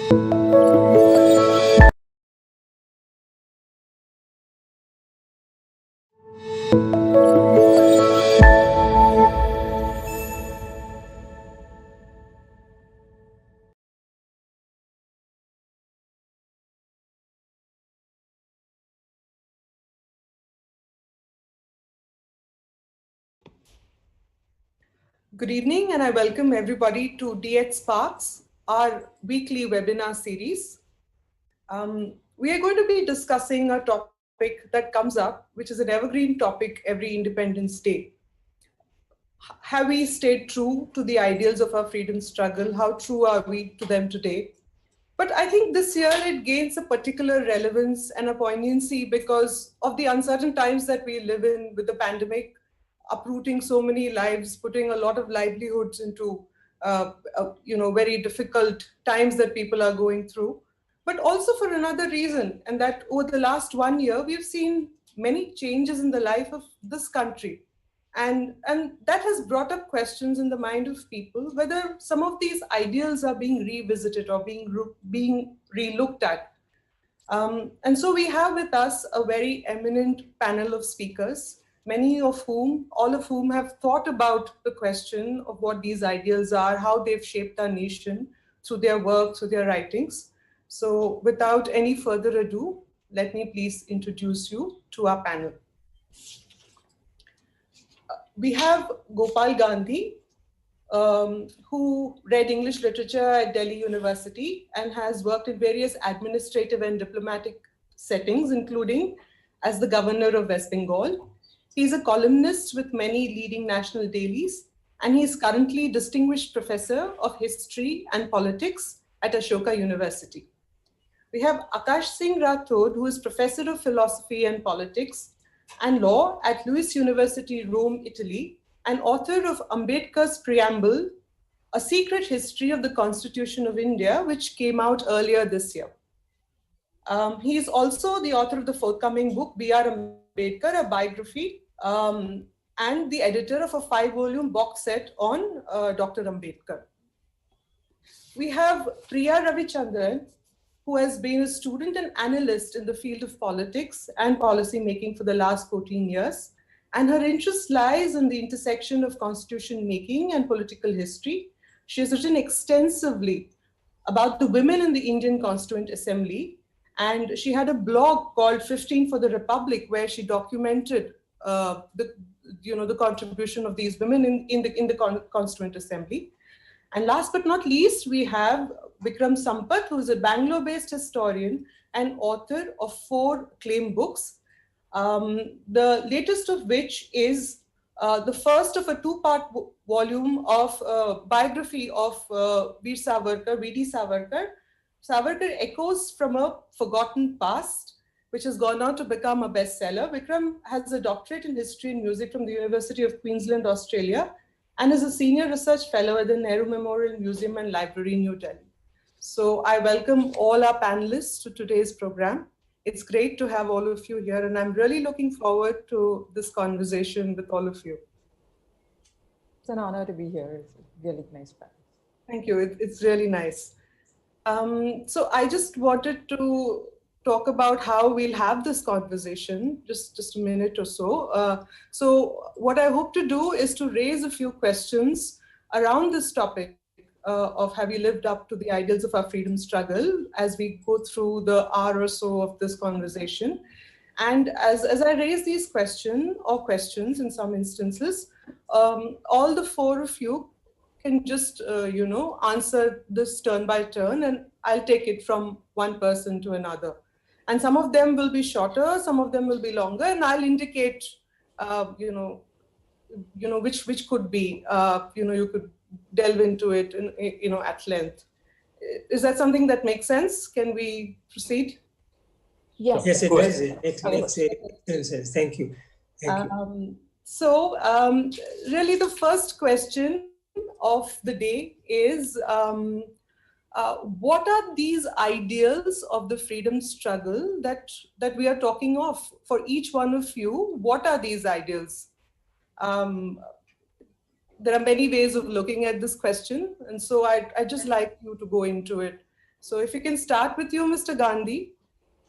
Good evening, and I welcome everybody to DH Sparks, our weekly webinar series. We are going to be discussing a topic that comes up, which is an evergreen topic every Independence Day. Have we stayed true to the ideals of our freedom struggle? How true are we to them today? But I think this year it gains a particular relevance and a poignancy because of the uncertain times that we live in with the pandemic, uprooting so many lives, putting a lot of livelihoods into very difficult times that people are going through. But also for another reason, and that over the last 1 year, we've seen many changes in the life of this country. And that has brought up questions in the mind of people whether some of these ideals are being revisited or being re-looked at. And so we have with us a very eminent panel of speakers, all of whom have thought about the question of what these ideals are, how they've shaped our nation through their work, through their writings. So without any further ado, let me please introduce you to our panel. We have Gopal Gandhi, who read English literature at Delhi University and has worked in various administrative and diplomatic settings, including as the governor of West Bengal. He's a columnist with many leading national dailies, and he is currently Distinguished Professor of History and Politics at Ashoka University. We have Akash Singh Rathod, who is Professor of Philosophy and Politics and Law at Luis University, Rome, Italy, and author of Ambedkar's Preamble, A Secret History of the Constitution of India, which came out earlier this year. He is also the author of the forthcoming book, B.R. Ambedkar, a biography, and the editor of a 5-volume box set on Dr. Ambedkar. We have Priya Ravichandran, who has been a student and analyst in the field of politics and policy making for the last 14 years. And her interest lies in the intersection of constitution making and political history. She has written extensively about the women in the Indian Constituent Assembly. And she had a blog called 15 for the Republic, where she documented the contribution of these women in the Constituent Assembly. And last but not least, we have Vikram Sampath, who is a Bangalore-based historian and author of 4 claim books, the latest of which is the first of a 2-part volume of biography of Veer Savarkar, V.D. Savarkar. Savarkar echoes from a forgotten past, which has gone on to become a bestseller. Vikram has a doctorate in history and music from the University of Queensland, Australia, and is a senior research fellow at the Nehru Memorial Museum and Library, New Delhi. So I welcome all our panelists to today's program. It's great to have all of you here, and I'm really looking forward to this conversation with all of you. It's an honor to be here. It's a really nice panel. Thank you. It's really nice. So I just wanted to talk about how we'll have this conversation, just a minute or so. So what I hope to do is to raise a few questions around this topic of have we lived up to the ideals of our freedom struggle as we go through the hour or so of this conversation. And as I raise these questions in some instances, all the 4 of you can just, answer this turn by turn, and I'll take it from one person to another. And some of them will be shorter, some of them will be longer, and I'll indicate, which could be, you could delve into it, at length. Is that something that makes sense? Can we proceed? Yes, it does. It makes sense. Thank you. So really the first question of the day is, what are these ideals of the freedom struggle that we are talking of? For each one of you, what are these ideals? There are many ways of looking at this question, and so I'd just like you to go into it. So if you can start with you, Mr. Gandhi.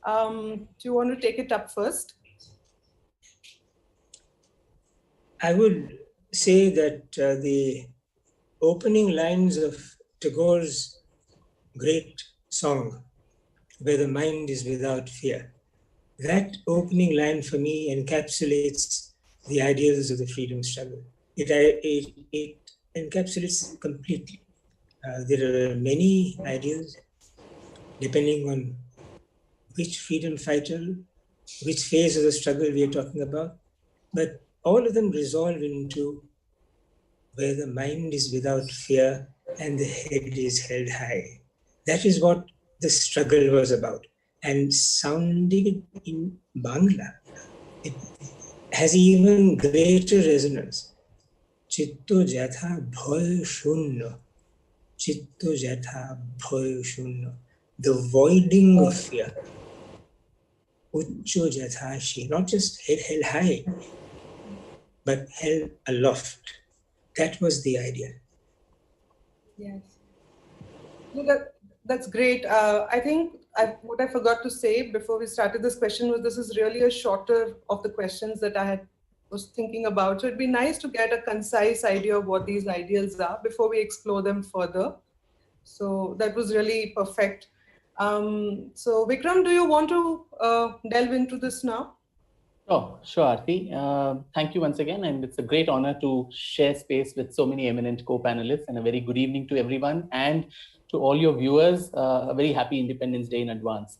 Do you want to take it up first? I would say that the opening lines of Tagore's great song, Where the Mind is Without Fear, that opening line for me encapsulates the ideals of the freedom struggle. It encapsulates completely. There are many ideals depending on which freedom fighter, which phase of the struggle we are talking about, but all of them resolve into where the mind is without fear and the head is held high. That is what the struggle was about. And sounding it in Bangla, it has even greater resonance. Chitto jatha bhoy shunno. Chitto jatha bhoy shunno. The voiding of fear. Uchcho jathashi. Not just head held high, but held aloft. That was the idea. Yes. No, that's great. I think what I forgot to say before we started this question was this is really a shorter of the questions that I was thinking about. So it'd be nice to get a concise idea of what these ideals are before we explore them further. So that was really perfect. So Vikram, do you want to delve into this now? Oh, sure, Aarti. Thank you once again. And it's a great honor to share space with so many eminent co-panelists, and a very good evening to everyone. And to all your viewers, a very happy Independence Day in advance.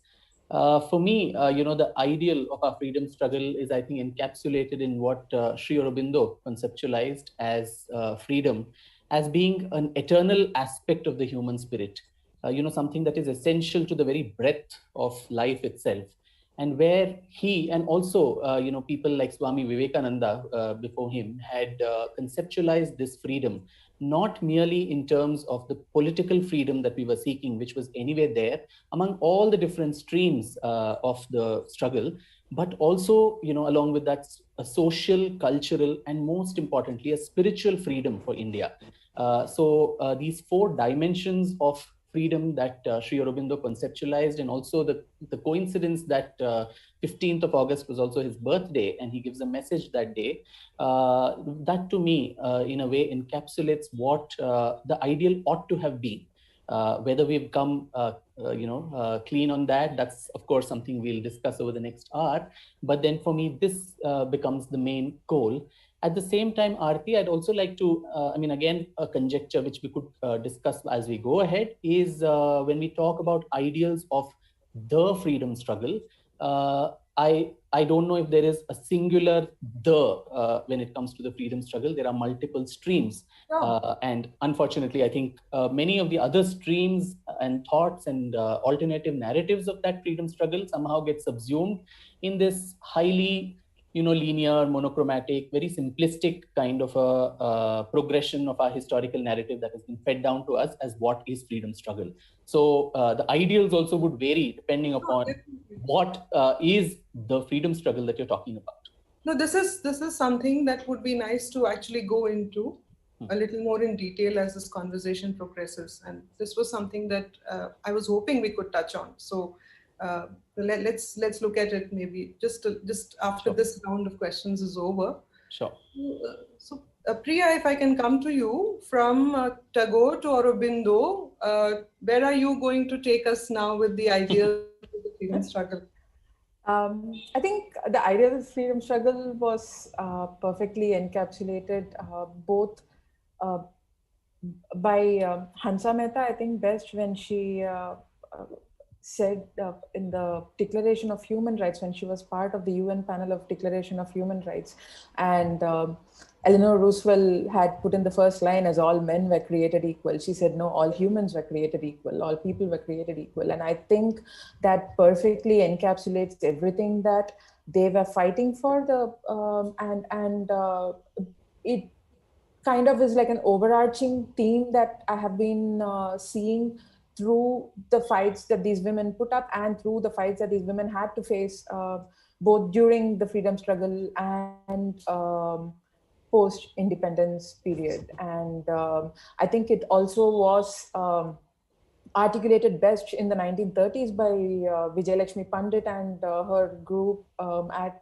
For me, the ideal of our freedom struggle is, I think, encapsulated in what Sri Aurobindo conceptualized as freedom, as being an eternal aspect of the human spirit, something that is essential to the very breadth of life itself. And where he and also, people like Swami Vivekananda before him had conceptualized this freedom, not merely in terms of the political freedom that we were seeking, which was anyway there among all the different streams of the struggle, but also, along with that, a social, cultural, and most importantly, a spiritual freedom for India. So these four dimensions of freedom that Sri Aurobindo conceptualized, and also the coincidence that 15th of August was also his birthday, and he gives a message that day, that to me, in a way, encapsulates what the ideal ought to have been. Whether we've come, clean on that, that's of course something we'll discuss over the next hour. But then for me, this becomes the main goal. At the same time, Aarti, I'd also like to, again, a conjecture which we could discuss as we go ahead is when we talk about ideals of the freedom struggle, I don't know if there is a singular when it comes to the freedom struggle. There are multiple streams. And unfortunately, I think many of the other streams and thoughts and alternative narratives of that freedom struggle somehow get subsumed in this highly linear, monochromatic, very simplistic kind of a progression of our historical narrative that has been fed down to us as what is freedom struggle. So the ideals also would vary depending upon what is the freedom struggle that you're talking about. No, this is something that would be nice to actually go into a little more in detail as this conversation progresses. And this was something that I was hoping we could touch on. So let's look at it maybe just after this round of questions is over. Sure. So Priya, if I can come to you from Tagore to Aurobindo, where are you going to take us now with the ideas of the freedom struggle? I think the idea of the freedom struggle was perfectly encapsulated both by Hansa Mehta, I think best when she said in the Declaration of Human Rights, when she was part of the UN panel of Declaration of Human Rights, and Eleanor Roosevelt had put in the first line as all men were created equal. She said, no, all humans were created equal, all people were created equal. And I think that perfectly encapsulates everything that they were fighting for. It kind of is like an overarching theme that I have been seeing through the fights that these women put up and through the fights that these women had to face both during the freedom struggle and post-independence period. And I think it also was articulated best in the 1930s by Vijayalakshmi Pandit and her group at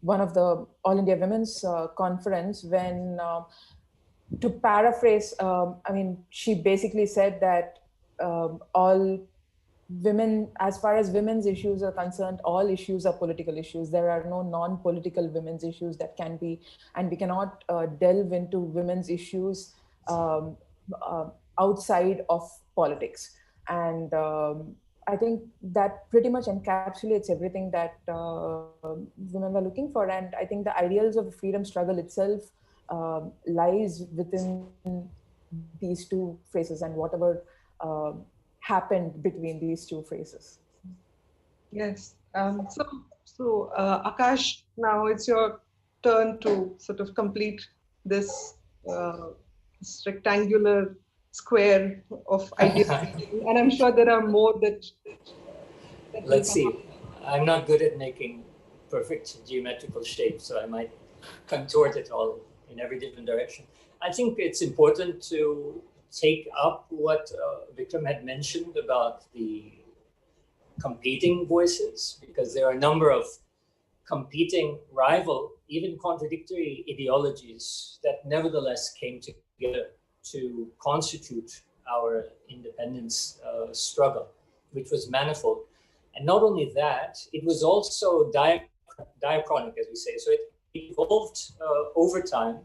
one of the All India Women's Conference, when, to paraphrase, I mean, she basically said that all women, as far as women's issues are concerned, all issues are political issues. There are no non-political women's issues that can be, and we cannot delve into women's issues outside of politics. And I think that pretty much encapsulates everything that women were looking for. And I think the ideals of the freedom struggle itself lies within these two phrases and whatever happened between these two phrases. Yes. So Akash, now it's your turn to sort of complete this rectangular square of ideas. And I'm sure there are more that Let's see. I'm not good at making perfect geometrical shapes, so I might contort it all in every different direction. I think it's important to take up what Vikram had mentioned about the competing voices, because there are a number of competing, rival, even contradictory ideologies that nevertheless came together to constitute our independence struggle, which was manifold. And not only that, it was also diachronic, as we say. So it evolved over time,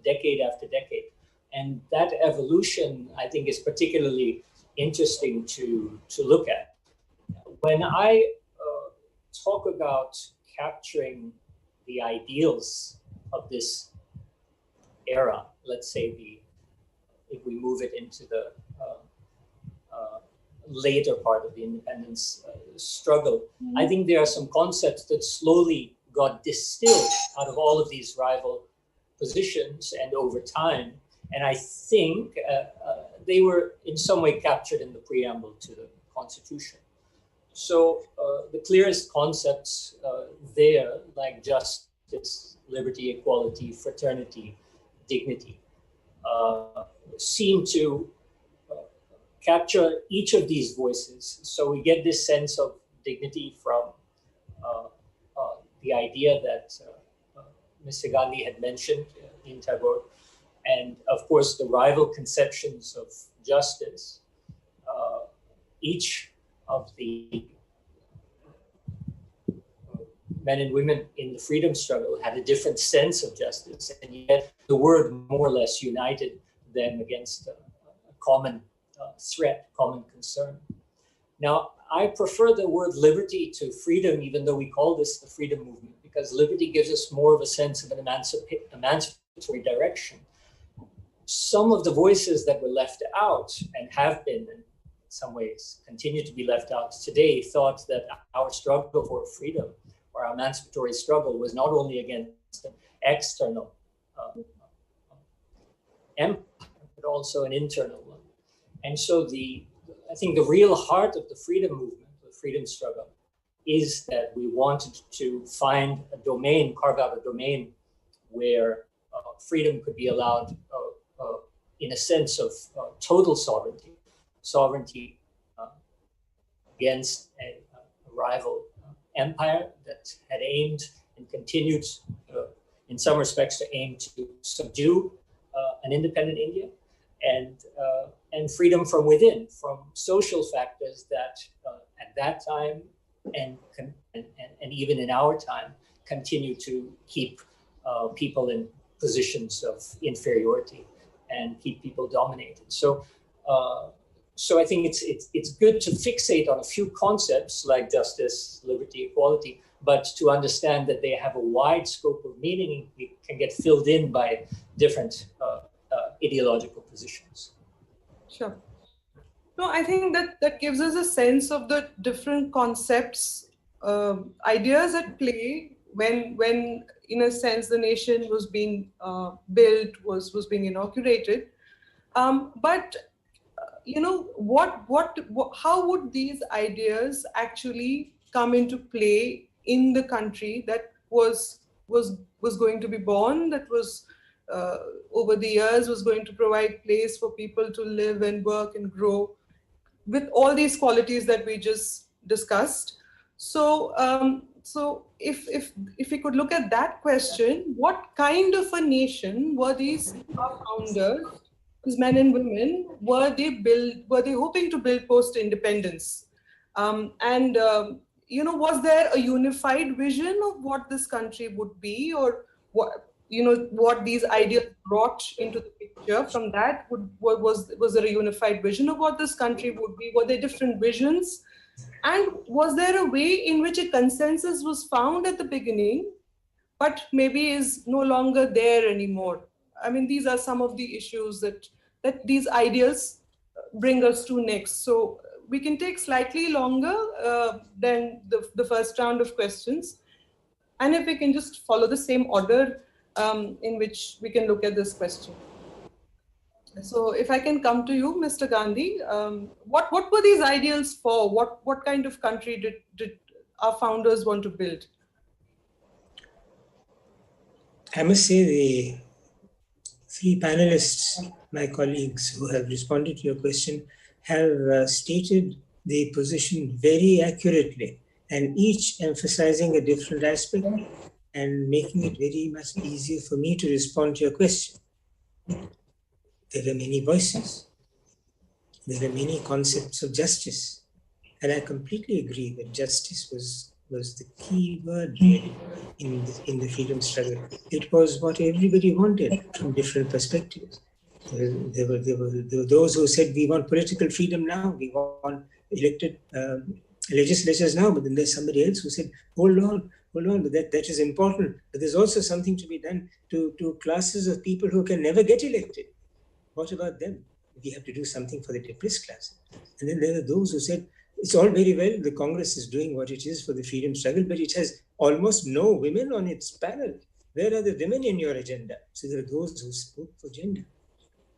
decade after decade. And that evolution, I think, is particularly interesting to look at. When I talk about capturing the ideals of this era, let's say if we move it into the later part of the independence struggle, I think there are some concepts that slowly got distilled out of all of these rival positions and over time. And I think they were in some way captured in the preamble to the Constitution. So the clearest concepts there, like justice, liberty, equality, fraternity, dignity, seem to capture each of these voices. So we get this sense of dignity from the idea that Mr. Gandhi had mentioned in Tagore, and of course the rival conceptions of justice. Each of the men and women in the freedom struggle had a different sense of justice, and yet the word more or less united them against a common threat, common concern. Now, I prefer the word liberty to freedom, even though we call this the freedom movement, because liberty gives us more of a sense of an emancipatory direction. Some of the voices that were left out and have been, in some ways, continue to be left out today, thought that our struggle for freedom or our emancipatory struggle was not only against an external empire, but also an internal one. And so I think the real heart of the freedom movement, the freedom struggle, is that we wanted to find a domain, carve out a domain where freedom could be allowed in a sense of total sovereignty, sovereignty against a rival empire that had aimed and continued in some respects to aim to subdue an independent India, and freedom from within, from social factors that at that time and even in our time continue to keep people in positions of inferiority and keep people dominated. So I think it's good to fixate on a few concepts like justice, liberty, equality, but to understand that they have a wide scope of meaning. It can get filled in by different ideological positions. Sure. No, I think that gives us a sense of the different concepts, ideas at play when in a sense the nation was being built, was being inaugurated. But you know, how would these ideas actually come into play in the country that was going to be born, that was over the years was going to provide place for people to live and work and grow? with all these qualities that we just discussed. So, so if we could look at that question, what kind of a nation were these founders, these men and women, were they hoping to build post-independence? You know, was there a unified vision of what this country would be, or what, you know, what these ideas brought into the picture? From that, was there a unified vision of what this country would be? Were there different visions? And was there a way in which a consensus was found at the beginning, but maybe is no longer there anymore? I mean, these are some of the issues that these ideas bring us to next. So we can take slightly longer than the first round of questions. And if we can just follow the same order in which we can look at this question. So if I can come to you, Mr. Gandhi, what were these ideals for? What kind of country did our founders want to build? I must say the three panelists, my colleagues who have responded to your question, have stated the position very accurately, and each emphasizing a different aspect and making it very much easier for me to respond to your question. There were many voices. There were many concepts of justice. And I completely agree that justice was the key word really in the freedom struggle. It was what everybody wanted from different perspectives. There were those who said, we want political freedom now, we want elected legislatures now, but then there's somebody else who said, hold on, but that is important. But there's also something to be done to classes of people who can never get elected. What about them? We have to do something for the depressed class. And then there are those who said, it's all very well, the Congress is doing what it is for the freedom struggle, but it has almost no women on its panel. Where are the women in your agenda? So there are those who spoke for gender.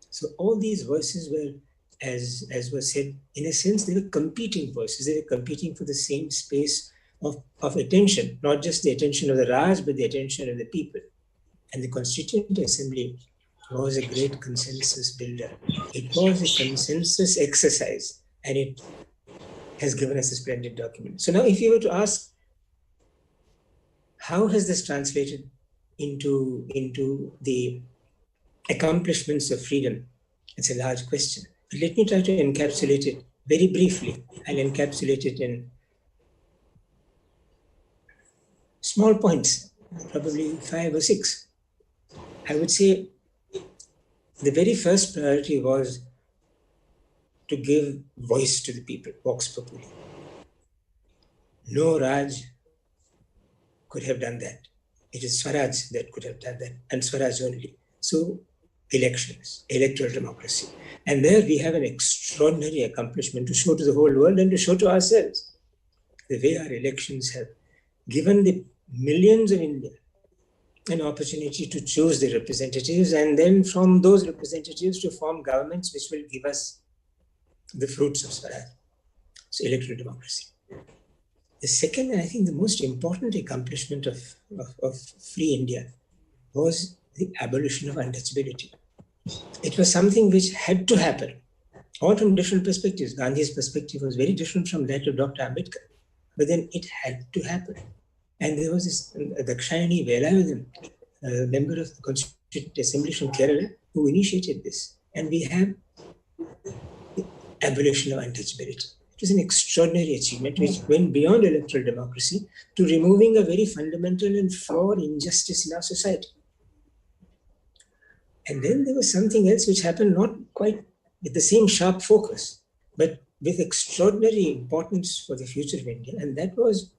So all these voices were, as was said, in a sense, they were competing voices. They were competing for the same space of attention, not just the attention of the Raj, but the attention of the people. And the Constituent Assembly was a great consensus builder. It was a consensus exercise, and it has given us a splendid document. So now if you were to ask, how has this translated into the accomplishments of freedom? It's a large question. But let me try to encapsulate it very briefly. I'll encapsulate it in small points, probably 5 or 6. I would say the very first priority was to give voice to the people, vox populi. No Raj could have done that. It is Swaraj that could have done that, and Swaraj only. So elections, electoral democracy. And there we have an extraordinary accomplishment to show to the whole world and to show to ourselves. The way our elections have given the millions of Indians an opportunity to choose the representatives, and then from those representatives to form governments which will give us the fruits of Swaraj. So electoral democracy. The second, and I think the most important accomplishment of free India was the abolition of untouchability. It was something which had to happen, all from different perspectives. Gandhi's perspective was very different from that of Dr. Ambedkar, but then it had to happen. And there was this Dakshayani Velayudhan, a member of the Constituent Assembly from Kerala, who initiated this. And we have the abolition of untouchability. It was an extraordinary achievement which went beyond electoral democracy to removing a very fundamental and flawed injustice in our society. And then there was something else which happened not quite with the same sharp focus, but with extraordinary importance for the future of India. And that was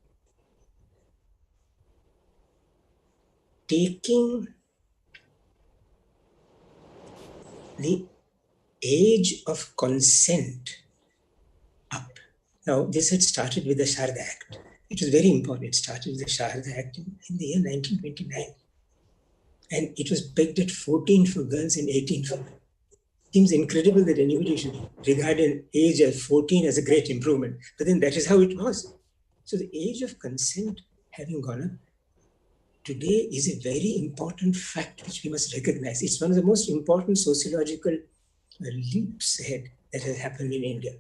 taking the age of consent up. Now, this had started with the Sharda Act. It was very important. It started with the Sharda Act in the year 1929. And it was pegged at 14 for girls and 18 for men. It seems incredible that anybody should regard an age of 14 as a great improvement. But then that is how it was. So the age of consent having gone up today is a very important fact which we must recognize. It's one of the most important sociological leaps ahead that has happened in India.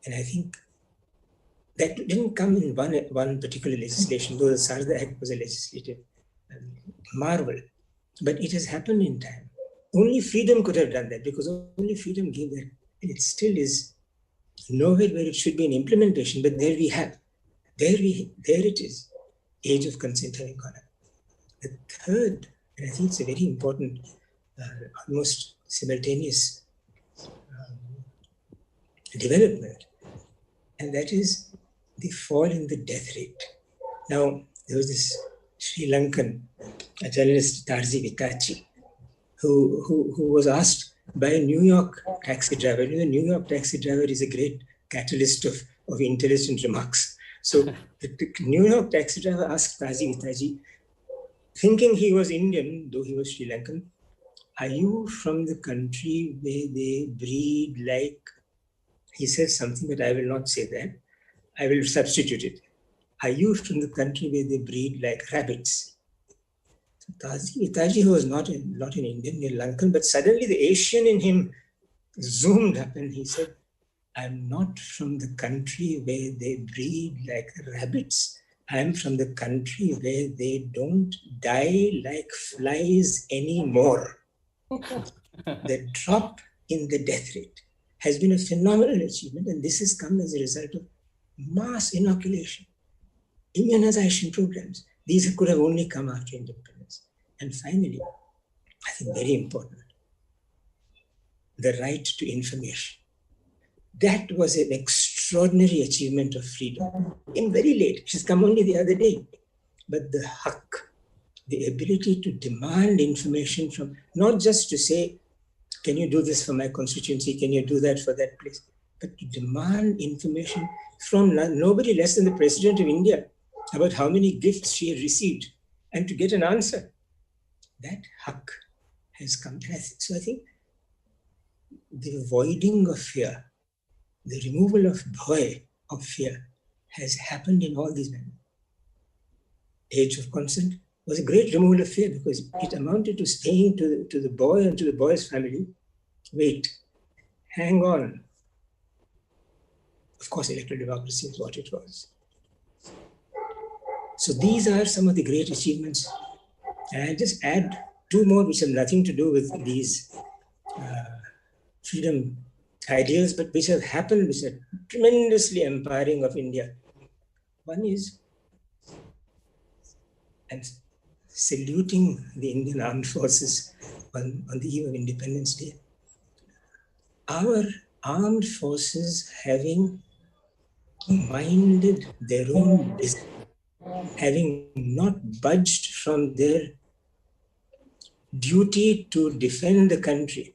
And I think that didn't come in one particular legislation, though the Sarda Act was a legislative marvel. But it has happened in time. Only freedom could have done that, because only freedom gave that. And it still is nowhere where it should be an implementation, but there we have. There it is. Age of consent having gone up. The third, and I think it's a very important, almost simultaneous development, and that is the fall in the death rate. Now, there was this Sri Lankan journalist, Tarzi Vitachi, who was asked by a New York taxi driver. You know, the New York taxi driver is a great catalyst of intelligent remarks. So the New York taxi driver asked Tarzi Vitachi, thinking he was Indian, though he was Sri Lankan, are you from the country where they breed like, he says something, but I will not say that. I will substitute it. Are you from the country where they breed like rabbits? So Tarzi, who was not an Indian, Sri Lankan, but suddenly the Asian in him zoomed up and he said, I'm not from the country where they breed like rabbits. I'm from the country where they don't die like flies anymore. The drop in the death rate has been a phenomenal achievement, and this has come as a result of mass inoculation, immunization programs. These could have only come after independence. And finally, I think very important, the right to information. That was an extraordinary achievement of freedom. Came very late. She's come only the other day. But the haq, the ability to demand information from, not just to say, can you do this for my constituency? Can you do that for that place? But to demand information from nobody less than the President of India about how many gifts she had received and to get an answer. That haq has come. So I think the avoiding of fear, the removal of bhaya, of fear, has happened in all these men. Age of consent was a great removal of fear, because it amounted to saying to the boy and to the boy's family, wait, hang on. Of course, electoral democracy is what it was. So these are some of the great achievements. And I'll just add two more which have nothing to do with these freedom ideals, but which have happened, which are tremendously empowering of India. One is, and saluting the Indian Armed Forces on the eve of Independence Day. Our armed forces having minded their own business, having not budged from their duty to defend the country,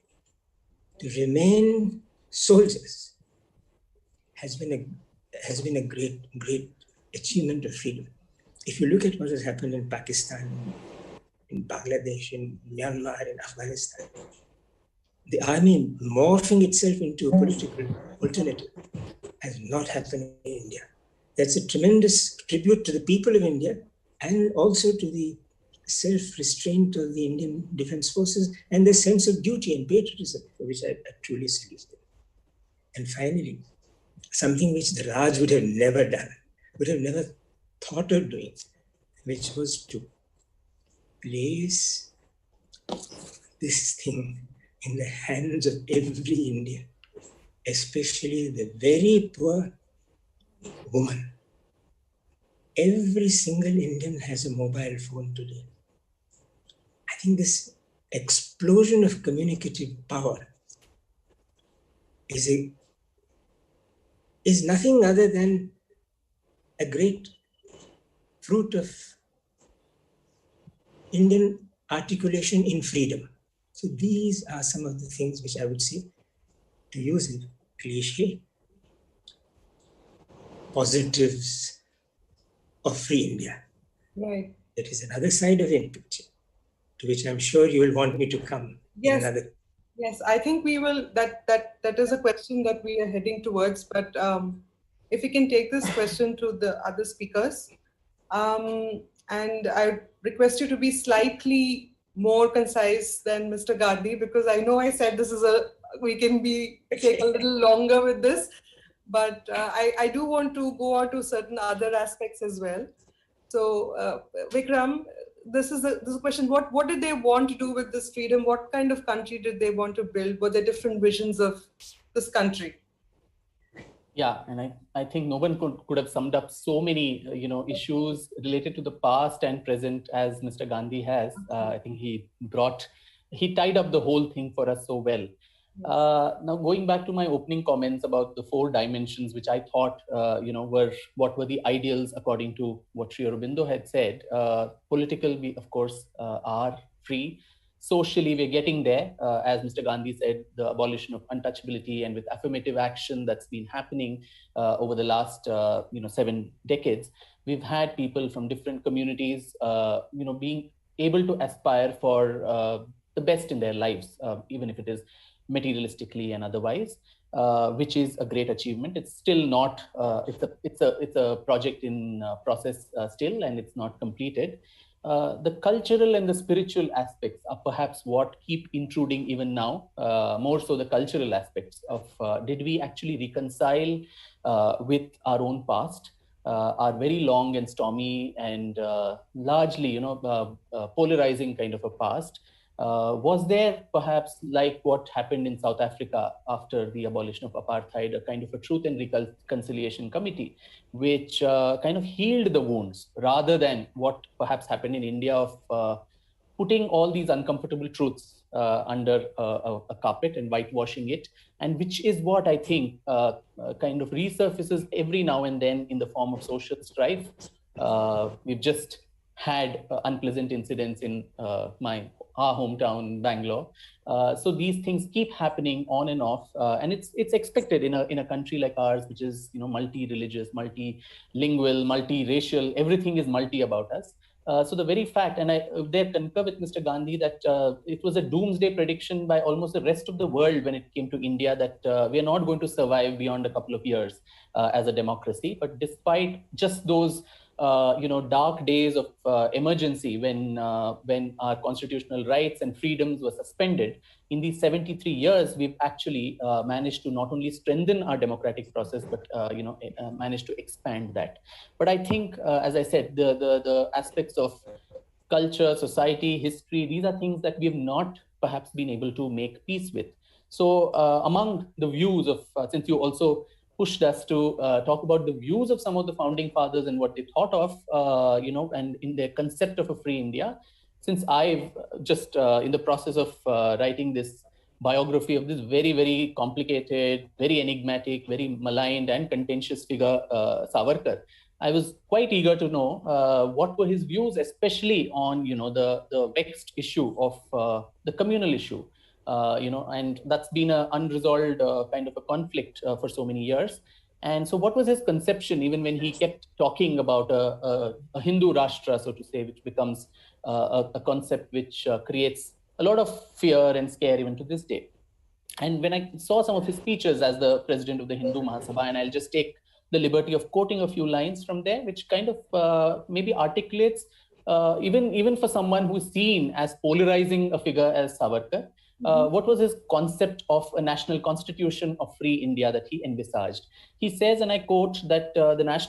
to remain soldiers, has been a great achievement of freedom. If you look at what has happened in Pakistan, in Bangladesh, in Myanmar, in Afghanistan, the army morphing itself into a political alternative has not happened in India. That's a tremendous tribute to the people of India and also to the self-restraint of the Indian Defence Forces and the sense of duty and patriotism, for which I truly salute them. And finally, something which the Raj would have never done, would have never thought of doing, which was to place this thing in the hands of every Indian, especially the very poor woman. Every single Indian has a mobile phone today. I think this explosion of communicative power is nothing other than a great fruit of Indian articulation in freedom. So these are some of the things which I would say, to use a cliche, positives of free India. Right. There is another side of it, picture, to which I'm sure you will want me to come. Yes. In another. Yes, I think we will. That is a question that we are heading towards. But if we can take this question to the other speakers, and I request you to be slightly more concise than Mr. Gandhi, because I know I said this is we can take a little longer with this. but I do want to go on to certain other aspects as well. So Vikram, this is a question. What did they want to do with this freedom? What kind of country did they want to build? Were there different visions of this country? Yeah, and I think no one could have summed up so many issues related to the past and present as Mr. Gandhi has. I think he tied up the whole thing for us so well. Now going back to my opening comments about the 4 dimensions, which I thought were the ideals according to what Sri Aurobindo had said. Political, we of course are free. Socially, we're getting there, as Mr. Gandhi said, the abolition of untouchability, and with affirmative action that's been happening over the last 7 decades, we've had people from different communities, being able to aspire for the best in their lives, even if it is materialistically and otherwise, which is a great achievement. It's still not. It's a project in process still, and it's not completed. The cultural and the spiritual aspects are perhaps what keep intruding even now, more so the cultural aspects of did we actually reconcile with our own past, our very long and stormy and largely polarizing kind of a past. Was there perhaps, like what happened in South Africa after the abolition of apartheid, a kind of a truth and reconciliation committee, which kind of healed the wounds, rather than what perhaps happened in India of putting all these uncomfortable truths under a carpet and whitewashing it, and which is what I think kind of resurfaces every now and then in the form of social strife. We've just had unpleasant incidents in our hometown, Bangalore. So these things keep happening on and off, and it's expected in a country like ours, which is multi-religious, multilingual, multi-racial. Everything is multi about us. So the very fact, and I there concur with Mr. Gandhi, that it was a doomsday prediction by almost the rest of the world when it came to India, that we are not going to survive beyond a couple of years as a democracy. But despite just those dark days of emergency when our constitutional rights and freedoms were suspended, in these 73 years, we've actually managed to not only strengthen our democratic process, but managed to expand that. But I think, as I said, the aspects of culture, society, history, these are things that we have not perhaps been able to make peace with. So among the views of, since you also pushed us to talk about the views of some of the founding fathers and what they thought of, and in their concept of a free India. Since I've just in the process of writing this biography of this very, very complicated, very enigmatic, very maligned and contentious figure, Savarkar, I was quite eager to know what were his views, especially on the vexed issue of the communal issue. And that's been an unresolved kind of a conflict for so many years. And so what was his conception, even when he kept talking about a Hindu Rashtra, so to say, which becomes a concept which creates a lot of fear and scare even to this day. And when I saw some of his speeches as the president of the Hindu Mahasabha, and I'll just take the liberty of quoting a few lines from there, which kind of maybe articulates, even for someone who's seen as polarizing a figure as Savarkar, what was his concept of a national constitution of free India that he envisaged. He says, and I quote, that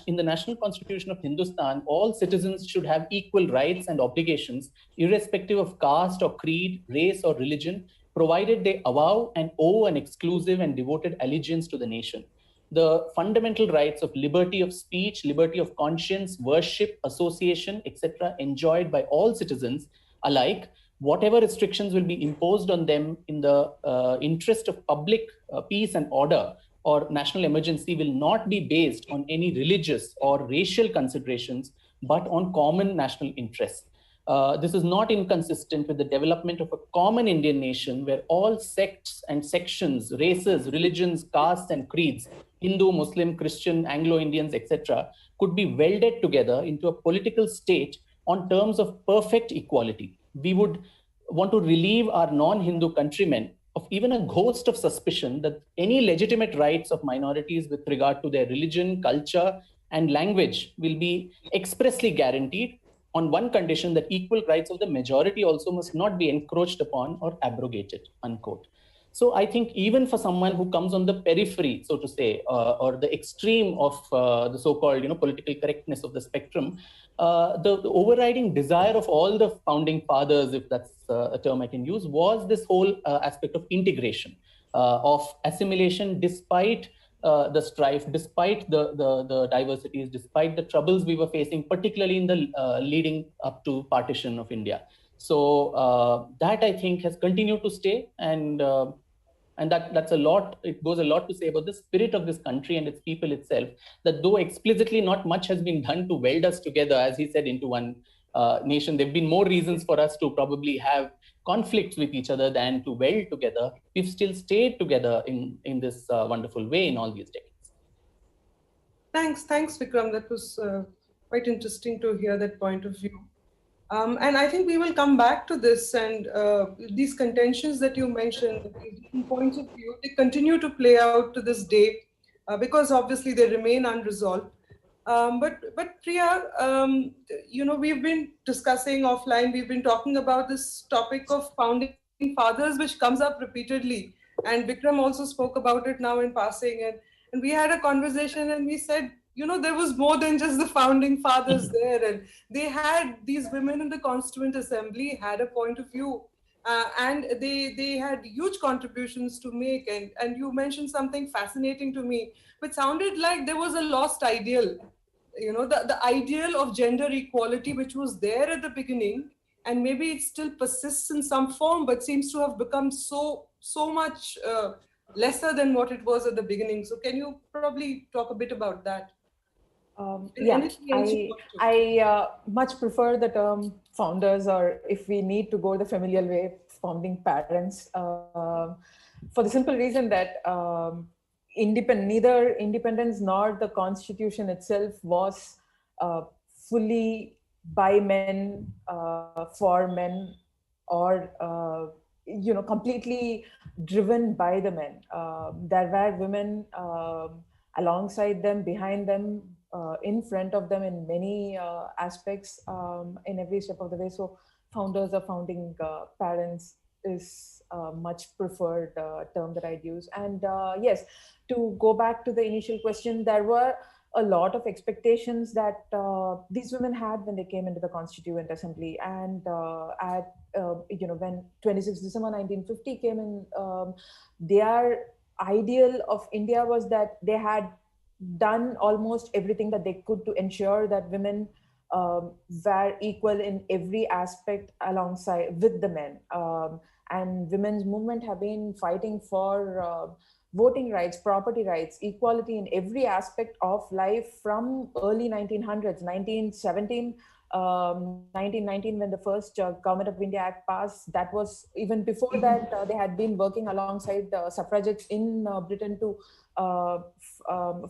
in the national constitution of Hindustan, all citizens should have equal rights and obligations, irrespective of caste or creed, race or religion, provided they avow and owe an exclusive and devoted allegiance to the nation. The fundamental rights of liberty of speech, liberty of conscience, worship, association, etc., enjoyed by all citizens alike, whatever restrictions will be imposed on them in the interest of public peace and order or national emergency, will not be based on any religious or racial considerations, but on common national interests. This is not inconsistent with the development of a common Indian nation where all sects and sections, races, religions, castes, and creeds, Hindu, Muslim, Christian, Anglo-Indians, etc., could be welded together into a political state on terms of perfect equality. We would want to relieve our non-Hindu countrymen of even a ghost of suspicion that any legitimate rights of minorities with regard to their religion, culture, and language will be expressly guaranteed on one condition, that equal rights of the majority also must not be encroached upon or abrogated, unquote. So I think even for someone who comes on the periphery, so to say, or the extreme of the so-called political correctness of the spectrum, the overriding desire of all the founding fathers, if that's a term I can use, was this whole aspect of integration, of assimilation, despite the strife, despite the diversities, despite the troubles we were facing, particularly in the leading up to partition of India. So that I think has continued to stay, and that's a lot. It goes a lot to say about the spirit of this country and its people itself, that though explicitly not much has been done to weld us together, as he said, into one nation, there have been more reasons for us to probably have conflicts with each other than to weld together. We've still stayed together in this wonderful way in all these decades. Thanks, Vikram. That was quite interesting to hear that point of view. And I think we will come back to this, and these contentions that you mentioned, these different points of view, they continue to play out to this day because obviously they remain unresolved. But Priya, we've been discussing offline, we've been talking about this topic of founding fathers, which comes up repeatedly. And Vikram also spoke about it now in passing. And we had a conversation and we said, there was more than just the founding fathers there. And they had these women in the Constituent Assembly, had a point of view. And they had huge contributions to make. And you mentioned something fascinating to me, which sounded like there was a lost ideal. The ideal of gender equality, which was there at the beginning, and maybe it still persists in some form, but seems to have become so much lesser than what it was at the beginning. So can you probably talk a bit about that? Yeah, I much prefer the term founders, or if we need to go the familiar way, founding parents, for the simple reason that neither independence nor the constitution itself was fully by men, for men, or completely driven by the men. There were women alongside them, behind them, in front of them in many aspects, in every step of the way. So founders or founding parents is a much preferred term that I'd use. And yes, to go back to the initial question, there were a lot of expectations that these women had when they came into the Constituent Assembly. And when 26 December 1950 came in, their ideal of India was that they had done almost everything that they could to ensure that women were equal in every aspect alongside with the men. And women's movement have been fighting for voting rights, property rights, equality in every aspect of life from early 1900s, 1917, 1919, when the first Government of India Act passed. That was even before that, they had been working alongside suffragettes in Britain to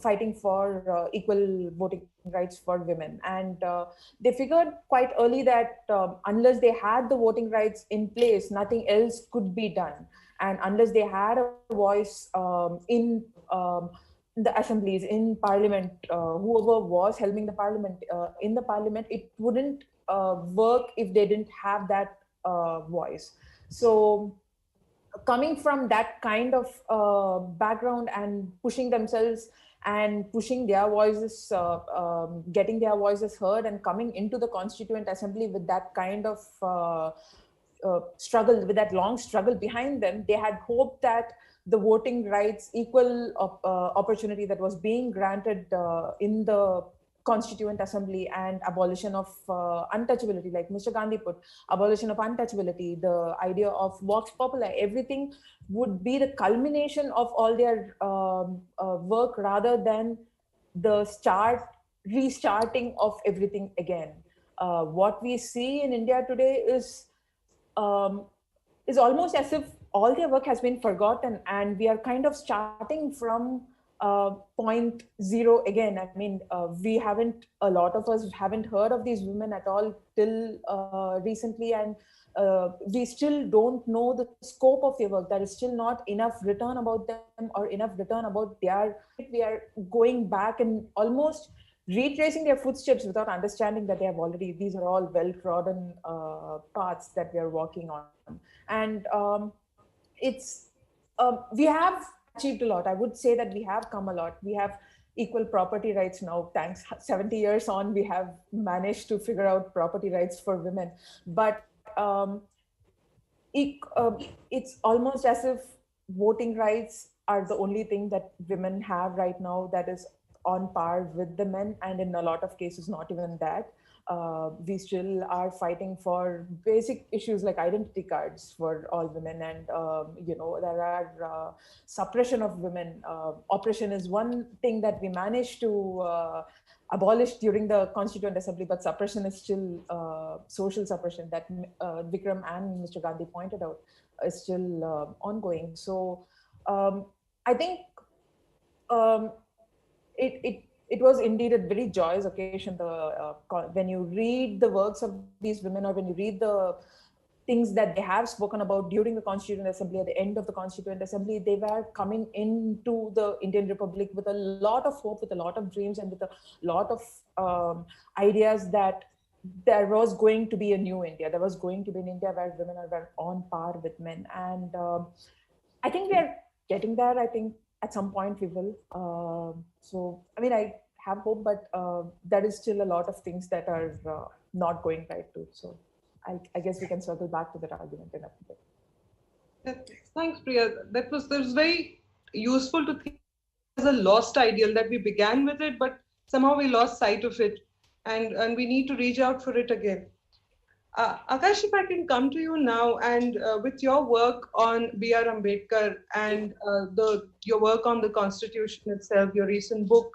fighting for equal voting rights for women. And they figured quite early that unless they had the voting rights in place, nothing else could be done. And unless they had a voice in the assemblies, in parliament, whoever was helming the parliament, in the parliament, it wouldn't work if they didn't have that voice. So coming from that kind of background and pushing themselves and pushing their voices, getting their voices heard, and coming into the Constituent Assembly with that kind of struggle, with that long struggle behind them, they had hoped that the voting rights, equal opportunity that was being granted in the Constituent Assembly, and abolition of untouchability, like Mr. Gandhi put, abolition of untouchability, the idea of vox populi, everything would be the culmination of all their work, rather than the restarting of everything again. What we see in India today is almost as if all their work has been forgotten, and we are kind of starting from point zero again. I mean, a lot of us haven't heard of these women at all till recently, and we still don't know the scope of their work. There is still not enough written about them, or enough written about we are going back and almost retracing their footsteps without understanding that these are all well-trodden paths that we are walking on. And it's We have achieved a lot. I would say that we have come a lot. We have equal property rights now. Thanks, 70 years on, we have managed to figure out property rights for women. But it's almost as if voting rights are the only thing that women have right now that is on par with the men, and in a lot of cases, not even that. We still are fighting for basic issues like identity cards for all women, and there are suppression of women. Oppression is one thing that we managed to abolish during the Constituent Assembly, but suppression is still social suppression that Vikram and Mr. Gandhi pointed out is still ongoing. So I think it was indeed a very joyous occasion. When you read the works of these women, or when you read the things that they have spoken about during the Constituent Assembly, at the end of the Constituent Assembly, they were coming into the Indian Republic with a lot of hope, with a lot of dreams, and with a lot of ideas that there was going to be a new India. There was going to be an India where women are on par with men. And I think we are getting there. I think at some point we will. So, I mean, I have hope, but there is still a lot of things that are not going right too. So I guess we can circle back to that argument in a bit. Thanks, Priya. That was very useful to think as a lost ideal, that we began with it, but somehow we lost sight of it, and we need to reach out for it again. Akash, if I can come to you now, and with your work on B.R. Ambedkar and your work on the Constitution itself, your recent book,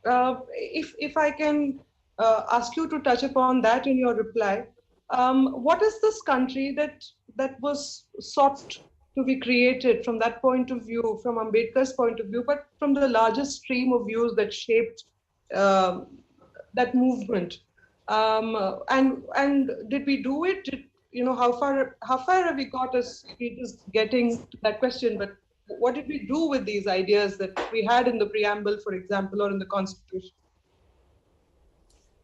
if I can ask you to touch upon that in your reply, what is this country that was sought to be created from that point of view, from Ambedkar's point of view, but from the largest stream of views that shaped that movement? And did we do it? How far have we got as it is getting to that question? But what did we do with these ideas that we had in the preamble, for example, or in the Constitution?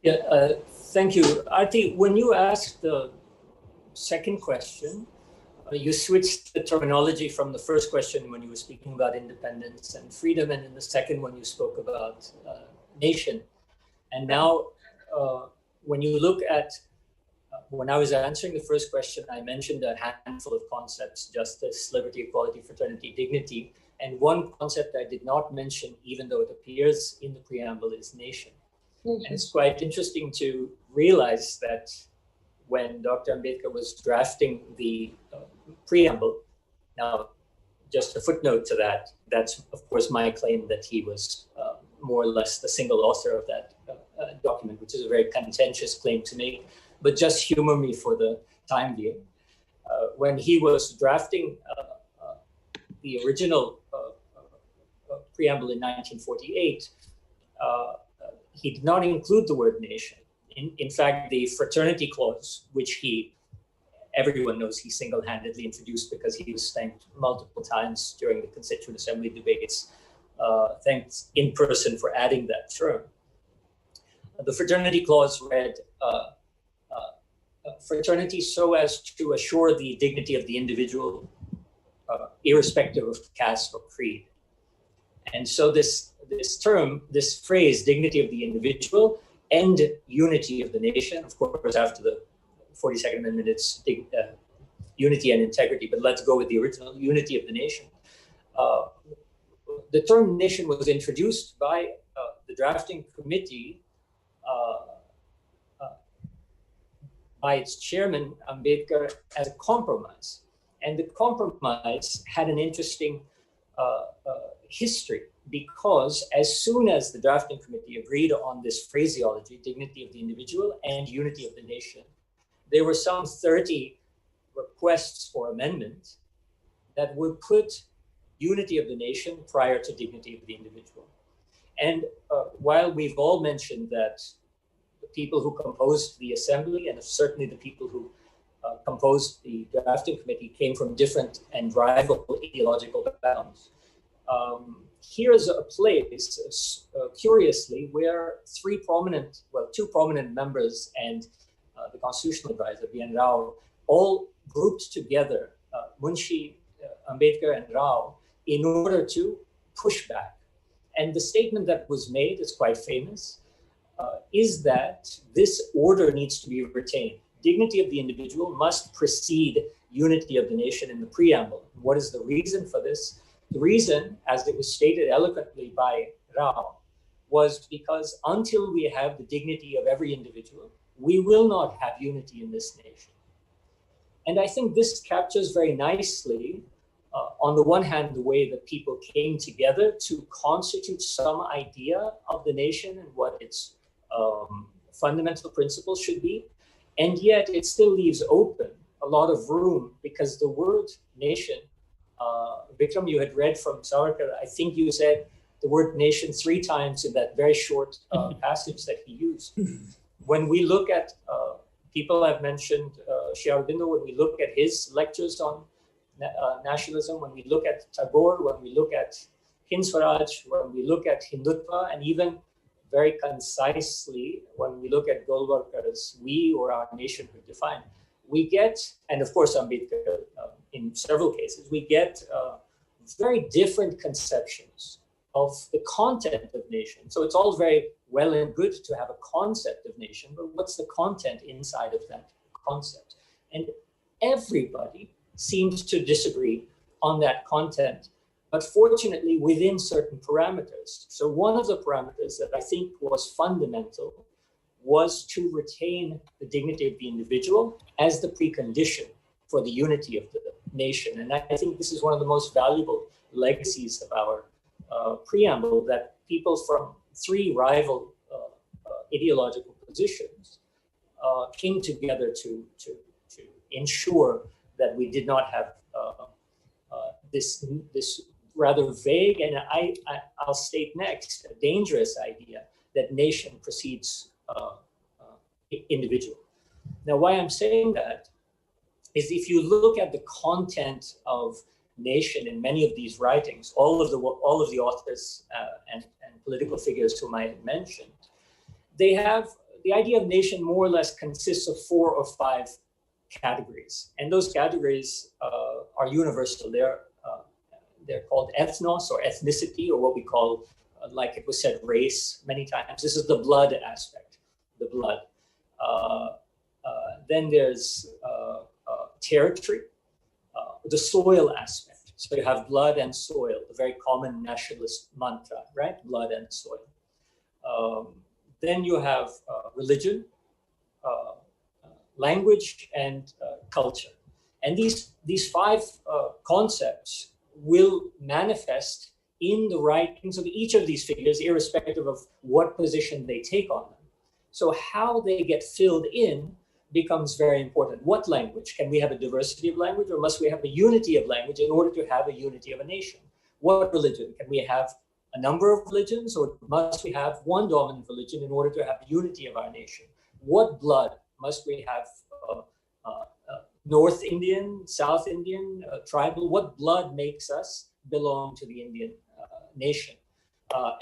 Yeah, thank you, Aarti. When you asked the second question, you switched the terminology from the first question when you were speaking about independence and freedom, and in the second one you spoke about nation. And now, when you look at, when I was answering the first question, I mentioned a handful of concepts: justice, liberty, equality, fraternity, dignity. And one concept I did not mention, even though it appears in the preamble, is nation. And it's quite interesting to realize that when Dr. Ambedkar was drafting the preamble, now just a footnote to that, that's of course my claim that he was more or less the single author of that document, which is a very contentious claim to make, but just humor me for the time being. When he was drafting the original preamble in 1948, he did not include the word nation. In fact, the fraternity clause, which everyone knows he single-handedly introduced because he was thanked multiple times during the Constituent Assembly debates, thanked in person for adding that term. The fraternity clause read, fraternity so as to assure the dignity of the individual, irrespective of caste or creed. And so this term, this phrase, dignity of the individual and unity of the nation, of course, after the 42nd Amendment, it's unity and integrity, but let's go with the original, unity of the nation. The term nation was introduced by the drafting committee by its chairman, Ambedkar, as a compromise. And the compromise had an interesting history, because as soon as the drafting committee agreed on this phraseology, dignity of the individual and unity of the nation, there were some 30 requests for amendment that would put unity of the nation prior to dignity of the individual. And while we've all mentioned that the people who composed the assembly, and certainly the people who composed the drafting committee, came from different and rival ideological backgrounds, here's a place, curiously, where two prominent members and the constitutional advisor, B.N. Rao, all grouped together, Munshi Ambedkar and Rao in order to push back. And the statement that was made is quite famous, is that this order needs to be retained. Dignity of the individual must precede unity of the nation in the preamble. What is the reason for this? The reason, as it was stated eloquently by Rao, was because until we have the dignity of every individual, we will not have unity in this nation. And I think this captures very nicely, on the one hand, the way that people came together to constitute some idea of the nation and what its fundamental principles should be. And yet it still leaves open a lot of room, because the word nation, Vikram, you had read from Savarkar, I think you said the word nation 3 times in that very short passage that he used. When we look at, people have mentioned Sri Aurobindo, when we look at his lectures on nationalism, when we look at Tagore, when we look at Hind Swaraj, when we look at Hindutva, and even very concisely, when we look at Golwalkar's we or our nationhood defined, we get, and of course Ambedkar in several cases, we get very different conceptions of the content of nation. So it's all very well and good to have a concept of nation, but what's the content inside of that concept? And everybody seems to disagree on that content, but fortunately within certain parameters. So one of the parameters that I think was fundamental was to retain the dignity of the individual as the precondition for the unity of the nation. And I think this is one of the most valuable legacies of our preamble, that people from 3 rival ideological positions came together to ensure that we did not have this rather vague, and I'll state next, a dangerous idea that nation precedes individual. Now, why I'm saying that is, if you look at the content of nation in many of these writings, all of the authors and political figures whom I had mentioned, they have the idea of nation more or less consists of 4 or 5 categories, and those categories are universal. They're called ethnos or ethnicity, or what we call, like it was said, race many times. This is the blood aspect, the blood. Then there's territory, the soil aspect. So you have blood and soil, the very common nationalist mantra, right? Blood and soil. Then you have religion, language, and culture. And these 5 concepts will manifest in the writings of each of these figures, irrespective of what position they take on them. So how they get filled in becomes very important. What language? Can we have a diversity of language, or must we have a unity of language in order to have a unity of a nation? What religion? Can we have a number of religions, or must we have one dominant religion in order to have the unity of our nation? What blood? Must we have North Indian, South Indian, tribal? What blood makes us belong to the Indian nation?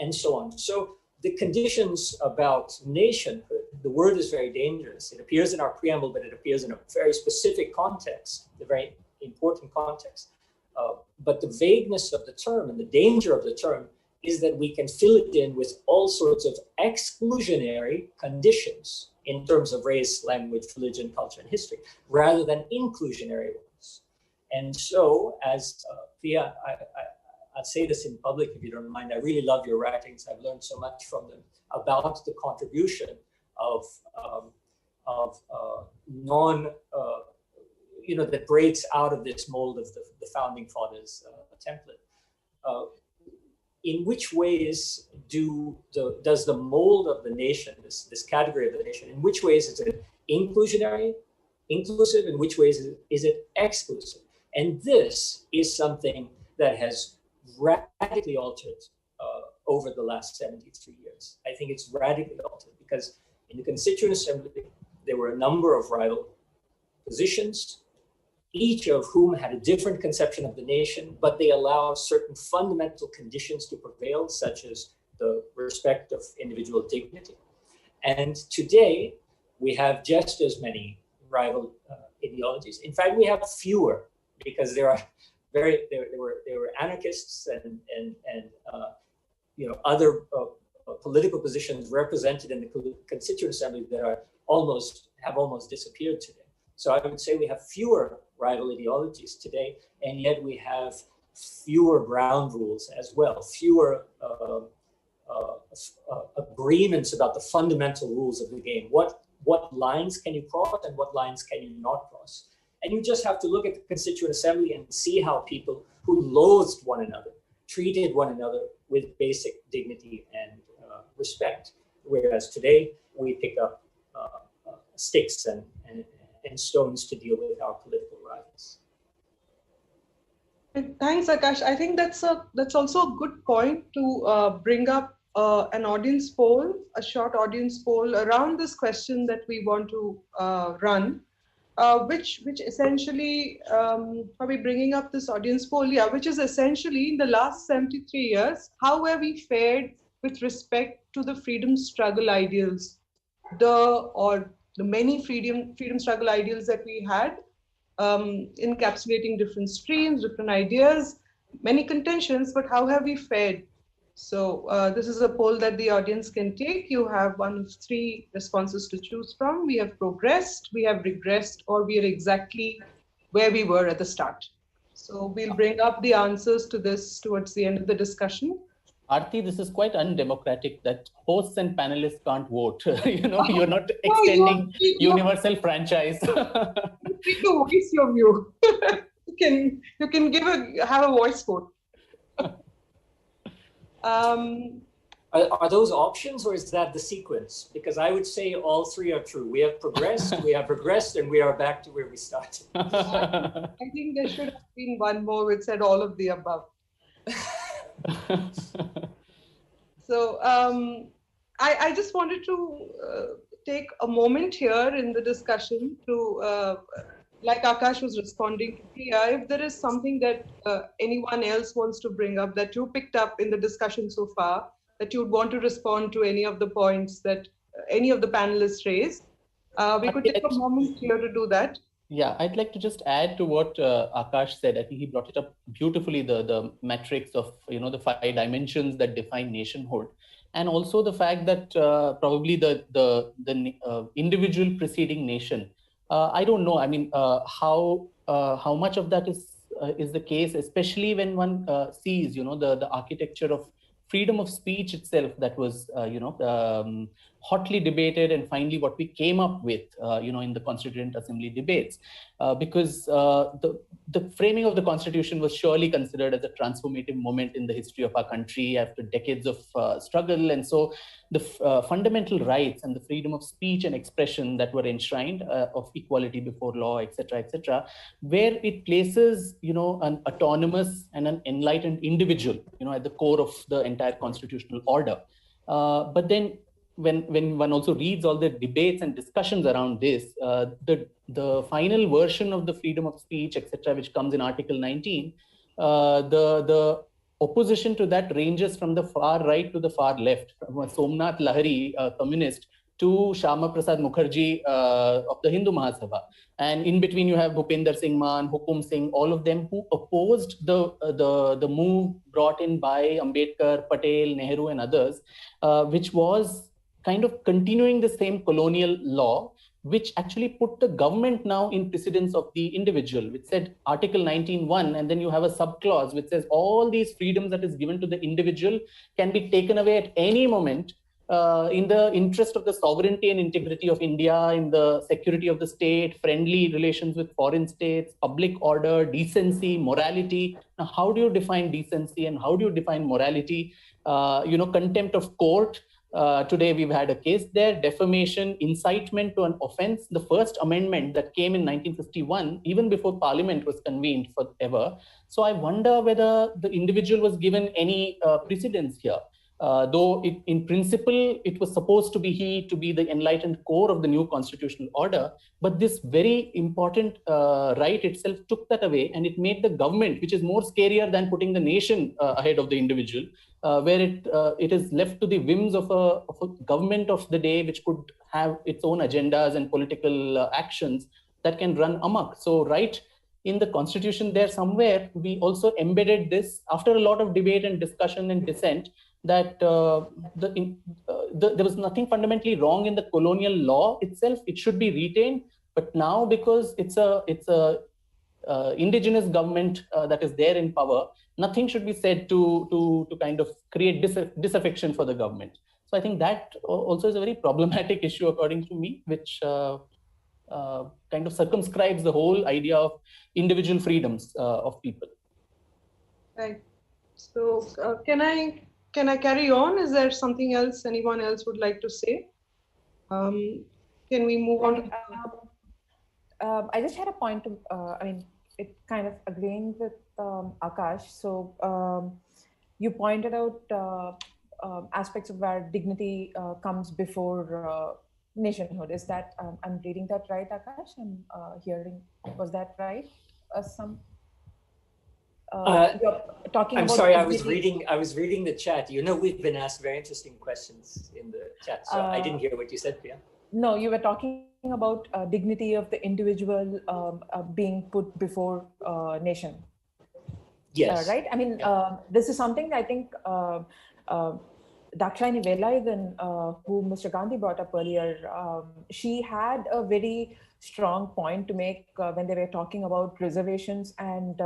And so on. So the conditions about nationhood, the word is very dangerous. It appears in our preamble, but it appears in a very specific context, a very important context. But the vagueness of the term and the danger of the term is that we can fill it in with all sorts of exclusionary conditions in terms of race, language, religion, culture, and history, rather than inclusionary ones. And so, as Priya, I'll say this in public if you don't mind, I really love your writings. I've learned so much from them about the contribution of that breaks out of this mold of the founding fathers template. In which ways does the mold of the nation, this category of the nation, in which ways is it inclusionary, inclusive, in which ways is it exclusive? And this is something that has radically altered over the last 73 years. I think it's radically altered because in the Constituent Assembly, there were a number of rival positions, each of whom had a different conception of the nation, but they allow certain fundamental conditions to prevail, such as the respect of individual dignity. And today, we have just as many rival ideologies. In fact, we have fewer, because there are there were anarchists and other political positions represented in the Constituent Assembly that have almost disappeared today. So I would say we have fewer rival ideologies today, and yet we have fewer ground rules as well, fewer agreements about the fundamental rules of the game. What lines can you cross and what lines can you not cross? And you just have to look at the Constituent Assembly and see how people who loathed one another treated one another with basic dignity and respect. Whereas today we pick up sticks and stones to deal with our political rivals. Thanks, Akash. I think that's also a good point to bring up an audience poll, a short audience poll around this question that we want to run, which essentially, are we bringing up this audience poll? Yeah, which is essentially in the last 73 years, how have we fared with respect to the freedom struggle ideals, the many freedom struggle ideals that we had, encapsulating different streams, different ideas, many contentions, but how have we fared? So this is a poll that the audience can take. You have one of three responses to choose from. We have progressed, we have regressed, or we are exactly where we were at the start. So we'll bring up the answers to this towards the end of the discussion. Aarti, this is quite undemocratic that hosts and panelists can't vote. You're not extending universal franchise. You need to voice your view. you can have a voice vote. Are those options, or is that the sequence? Because I would say all three are true. We have progressed, we have regressed, and we are back to where we started. I think there should have been one more which said all of the above. So I just wanted to take a moment here in the discussion to, like Akash was responding to Priya, if there is something that anyone else wants to bring up that you picked up in the discussion so far, that you'd want to respond to any of the points that any of the panelists raised, we could take a moment here to do that. Yeah, I'd like to just add to what Akash said. I think he brought it up beautifully, the matrix of, the 5 dimensions that define nationhood. And also the fact that probably the individual preceding nation. I don't know. I mean, how much of that is the case, especially when one sees, the architecture of freedom of speech itself that was, hotly debated, and finally what we came up with, in the Constituent Assembly debates, because the framing of the Constitution was surely considered as a transformative moment in the history of our country after decades of struggle. And so the fundamental rights and the freedom of speech and expression that were enshrined, of equality before law, etc., where it places, an autonomous and an enlightened individual, at the core of the entire constitutional order. But then when one also reads all the debates and discussions around this, the final version of the freedom of speech, etc., which comes in Article 19, the opposition to that ranges from the far right to the far left, from Somnath Lahari, a communist, to Shama Prasad Mukherjee of the Hindu Mahasabha. And in between you have Bhupender Singh Maan, Hukum Singh, all of them who opposed the move brought in by Ambedkar, Patel, Nehru and others, which was kind of continuing the same colonial law, which actually put the government now in precedence of the individual, which said Article 19(1), and then you have a subclause which says all these freedoms that is given to the individual can be taken away at any moment, in the interest of the sovereignty and integrity of India, in the security of the state, friendly relations with foreign states, public order, decency, morality. Now, how do you define decency and how do you define morality? Contempt of court. Today we've had a case there, defamation, incitement to an offense. The first amendment that came in 1951, even before Parliament was convened forever. So I wonder whether the individual was given any precedence here. Though in principle, it was supposed to be the enlightened core of the new constitutional order, but this very important right itself took that away, and it made the government, which is more scarier than putting the nation ahead of the individual, where it is left to the whims of a government of the day, which could have its own agendas and political actions that can run amok. So right in the constitution there somewhere, we also embedded this after a lot of debate and discussion and dissent, that there was nothing fundamentally wrong in the colonial law itself. It should be retained. But now, because it's a indigenous government that is there in power, nothing should be said to kind of create disaffection for the government. So I think that also is a very problematic issue, according to me, which kind of circumscribes the whole idea of individual freedoms of people. Right. So can I carry on? Is there something else anyone else would like to say? Can we move on? I just had a point to, I mean, it kind of agreeing with Akash. So you pointed out aspects of where dignity comes before nationhood. Is that, I'm reading that right, Akash? I'm hearing, was that right? You're talking I'm about sorry, I was reading the chat. You know, we've been asked very interesting questions in the chat, so I didn't hear what you said, Priya. No, you were talking about dignity of the individual being put before nation. Yes. Right? I mean, this is something I think Dakshayani Velayudan, who Mr. Gandhi brought up earlier, she had a very strong point to make when they were talking about reservations and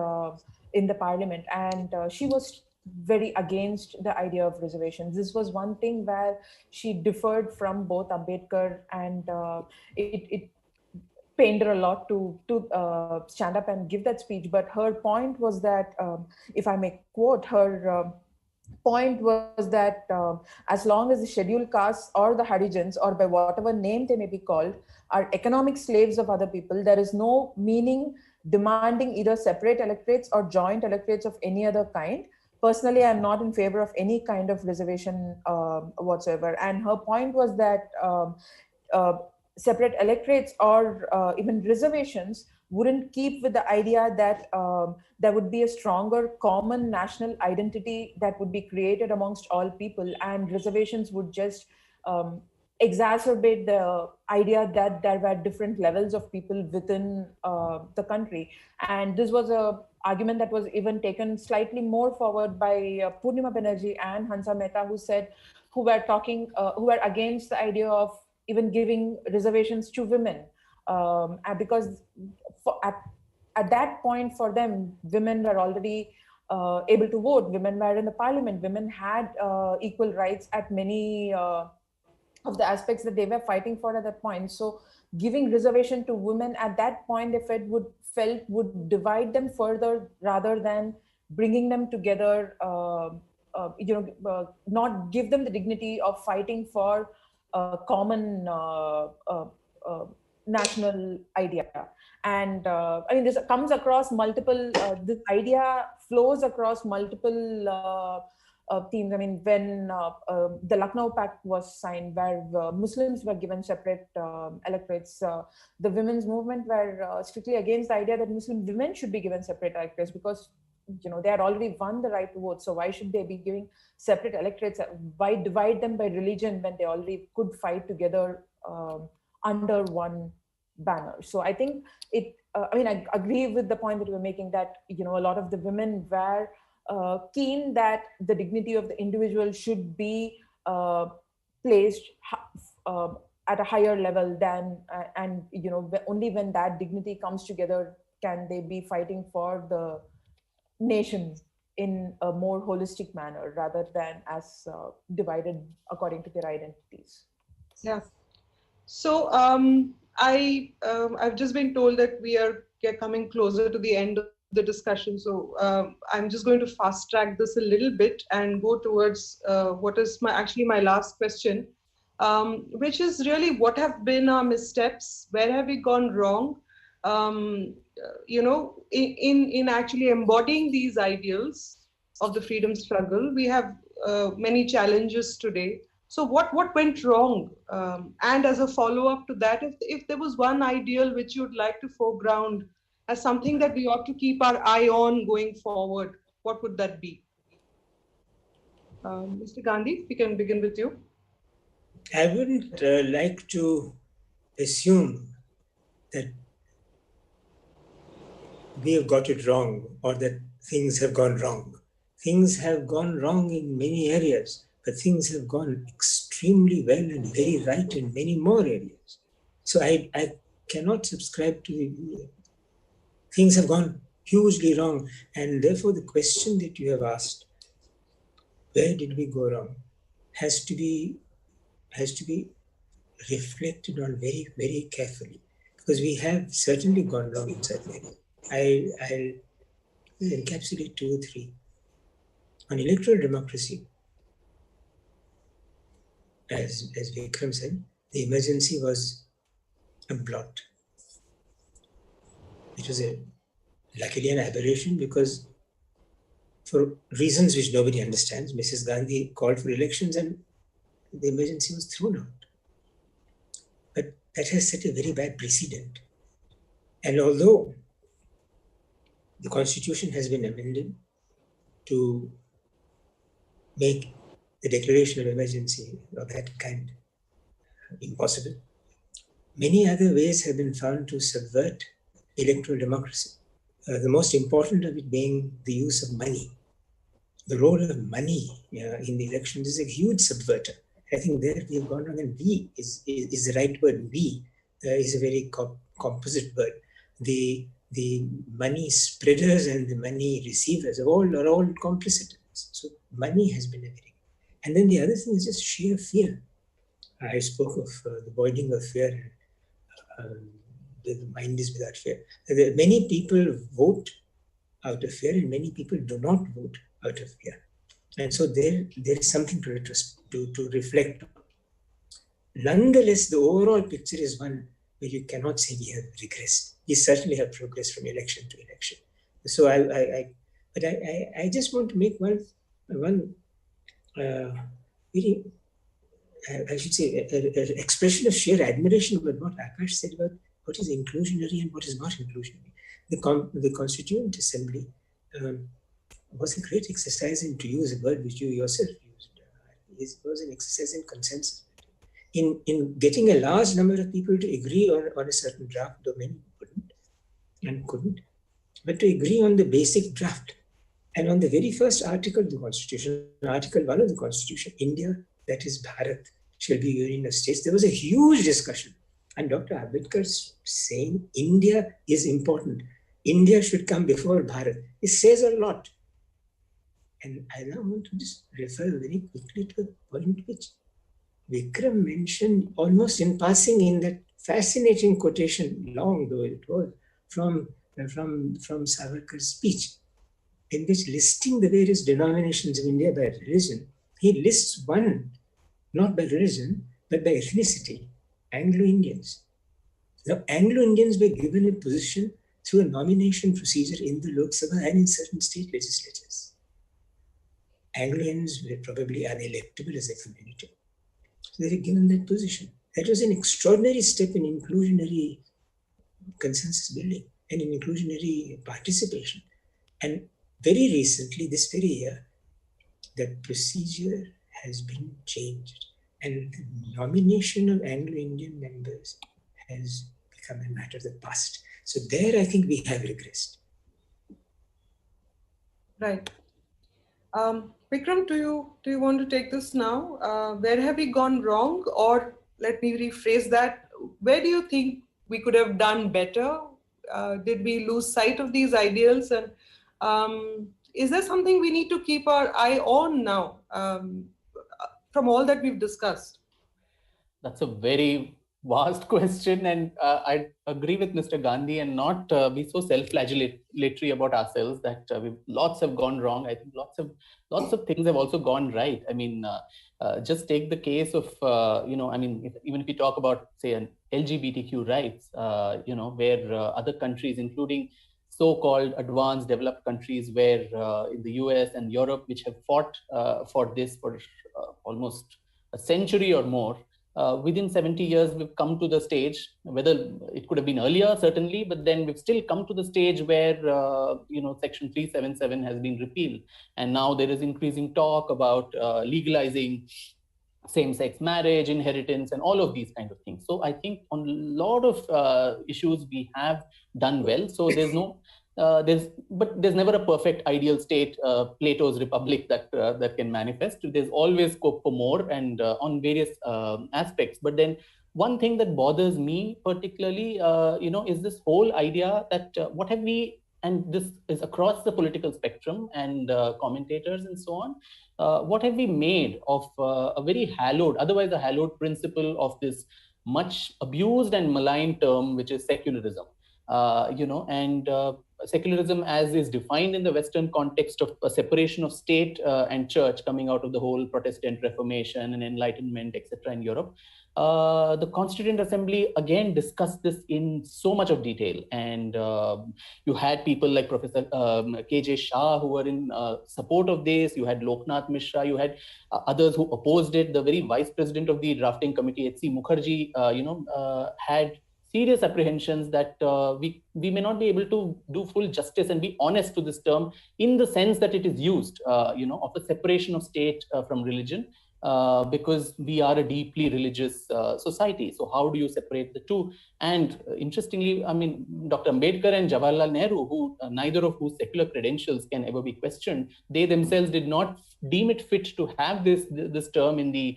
in the parliament. And she was very against the idea of reservations. This was one thing where she differed from both Ambedkar, and it pained her a lot to stand up and give that speech. But her point was that, if I may quote, her point was that as long as the scheduled castes or the Harijans, or by whatever name they may be called, are economic slaves of other people, there is no meaning demanding either separate electorates or joint electorates of any other kind. Personally, I'm not in favor of any kind of reservation whatsoever. And her point was that separate electorates or even reservations wouldn't keep with the idea that there would be a stronger common national identity that would be created amongst all people, and reservations would just exacerbate the idea that there were different levels of people within the country. And this was a argument that was even taken slightly more forward by Purnima Banerjee and Hansa Mehta, who were against the idea of even giving reservations to women, because at that point for them, women were already able to vote, women were in the parliament, women had equal rights at many of the aspects that they were fighting for at that point. So giving reservation to women at that point, they felt would divide them further rather than bringing them together, not give them the dignity of fighting for a common national idea. And I mean, this comes across multiple, this idea flows across multiple themes. I mean, when the Lucknow Pact was signed, where Muslims were given separate electorates, the women's movement were strictly against the idea that Muslim women should be given separate electorates, because they had already won the right to vote. So why should they be giving separate electorates? Why divide them by religion when they already could fight together under one banner? So I think I mean, I agree with the point that you were making, that a lot of the women were keen that the dignity of the individual should be placed at a higher level than, and only when that dignity comes together can they be fighting for the nation in a more holistic manner rather than as divided according to their identities. Yeah. So I've just been told that we are coming closer to the end of the discussion. So I'm just going to fast track this a little bit and go towards what is my last question, which is really, what have been our missteps? Where have we gone wrong? In actually embodying these ideals of the freedom struggle, we have many challenges today. So what went wrong? And as a follow-up to that, if there was one ideal which you'd like to foreground as something that we ought to keep our eye on going forward, what would that be? Mr. Gandhi, we can begin with you. I wouldn't like to assume that we have got it wrong or that things have gone wrong. Things have gone wrong in many areas, but things have gone extremely well and very right in many more areas. So I cannot subscribe to the things have gone hugely wrong. And therefore the question that you have asked, where did we go wrong, has to be reflected on very, very carefully, because we have certainly gone wrong in certain areas. I'll encapsulate 2 or 3. On electoral democracy, as Vikram said, the emergency was a blot. It was luckily an aberration, because for reasons which nobody understands, Mrs. Gandhi called for elections and the emergency was thrown out. But that has set a very bad precedent. And although the constitution has been amended to make the declaration of emergency of that kind impossible, many other ways have been found to subvert electoral democracy. The most important of it being the use of money. The role of money in the elections is a huge subverter. I think there we have gone wrong, and we is the right word. We is a very composite word. The money spreaders and the money receivers are all complicit. So money has been a very. And then the other thing is just sheer fear. I spoke of the voiding of fear. The mind is without fear. Many people vote out of fear, and many people do not vote out of fear. And so there is something to reflect on. Nonetheless, the overall picture is one where you cannot say we have regressed. We certainly have progressed from election to election. So I just want to make one very, I should say, an expression of sheer admiration about what Akash said about what is inclusionary and what is not inclusionary. The Constituent Assembly was a great exercise in, to use a word which you yourself used. It was an exercise in consensus. In getting a large number of people to agree on a certain draft, though many couldn't, but to agree on the basic draft. And on the very first article of the Constitution, Article 1 of the Constitution, India, that is Bharat, shall be a union of states, there was a huge discussion. And Dr. Ambedkar saying India is important. India should come before Bharat. It says a lot. And I now want to just refer very quickly to a point which Vikram mentioned almost in passing in that fascinating quotation, long though it was, from Savarkar's speech, in which listing the various denominations of India by religion, he lists one, not by religion, but by ethnicity, Anglo-Indians. Now, Anglo-Indians were given a position through a nomination procedure in the Lok Sabha and in certain state legislatures. Anglo-Indians were probably unelectable as a community. So they were given that position. That was an extraordinary step in inclusionary consensus building and in inclusionary participation. And very recently, this very year, that procedure has been changed. And the nomination of Anglo-Indian members has become a matter of the past. So there, I think we have regressed. Right. Vikram, do you want to take this now? Where have we gone wrong? Or let me rephrase that. Where do you think we could have done better? Did we lose sight of these ideals? And is there something we need to keep our eye on now from all that we've discussed? That's a very vast question, and I agree with Mr. Gandhi and not be so self-flagellatory about ourselves that lots have gone wrong. I think lots of things have also gone right. I mean, just take the case of even if you talk about, say, an LGBTQ rights, where other countries, including so-called advanced developed countries, where in the US and Europe, which have fought for this for almost a century or more. Within 70 years, we've come to the stage, whether it could have been earlier, certainly, but then we've still come to the stage where, Section 377 has been repealed. And now there is increasing talk about legalizing same-sex marriage, inheritance, and all of these kind of things. So I think on a lot of issues, we have done well. So there's no there's never a perfect ideal state, Plato's republic that can manifest. There's always scope for more and on various aspects. But then one thing that bothers me particularly, is this whole idea that what have we, and this is across the political spectrum and commentators and so on, what have we made of a very hallowed, otherwise a hallowed principle of this much abused and maligned term, which is secularism. Secularism as is defined in the Western context of a separation of state and church coming out of the whole Protestant Reformation and Enlightenment, etc. in Europe. The Constituent Assembly again discussed this in so much of detail, and you had people like Professor K.J. Shah who were in support of this. You had Loknath Mishra, you had others who opposed it. The very vice president of the drafting committee, H.C. Mukherjee, had serious apprehensions that we may not be able to do full justice and be honest to this term in the sense that it is used, of a separation of state from religion, because we are a deeply religious society. So how do you separate the two? And interestingly, I mean, Dr. Ambedkar and Jawaharlal Nehru, who neither of whose secular credentials can ever be questioned, they themselves did not deem it fit to have this term in the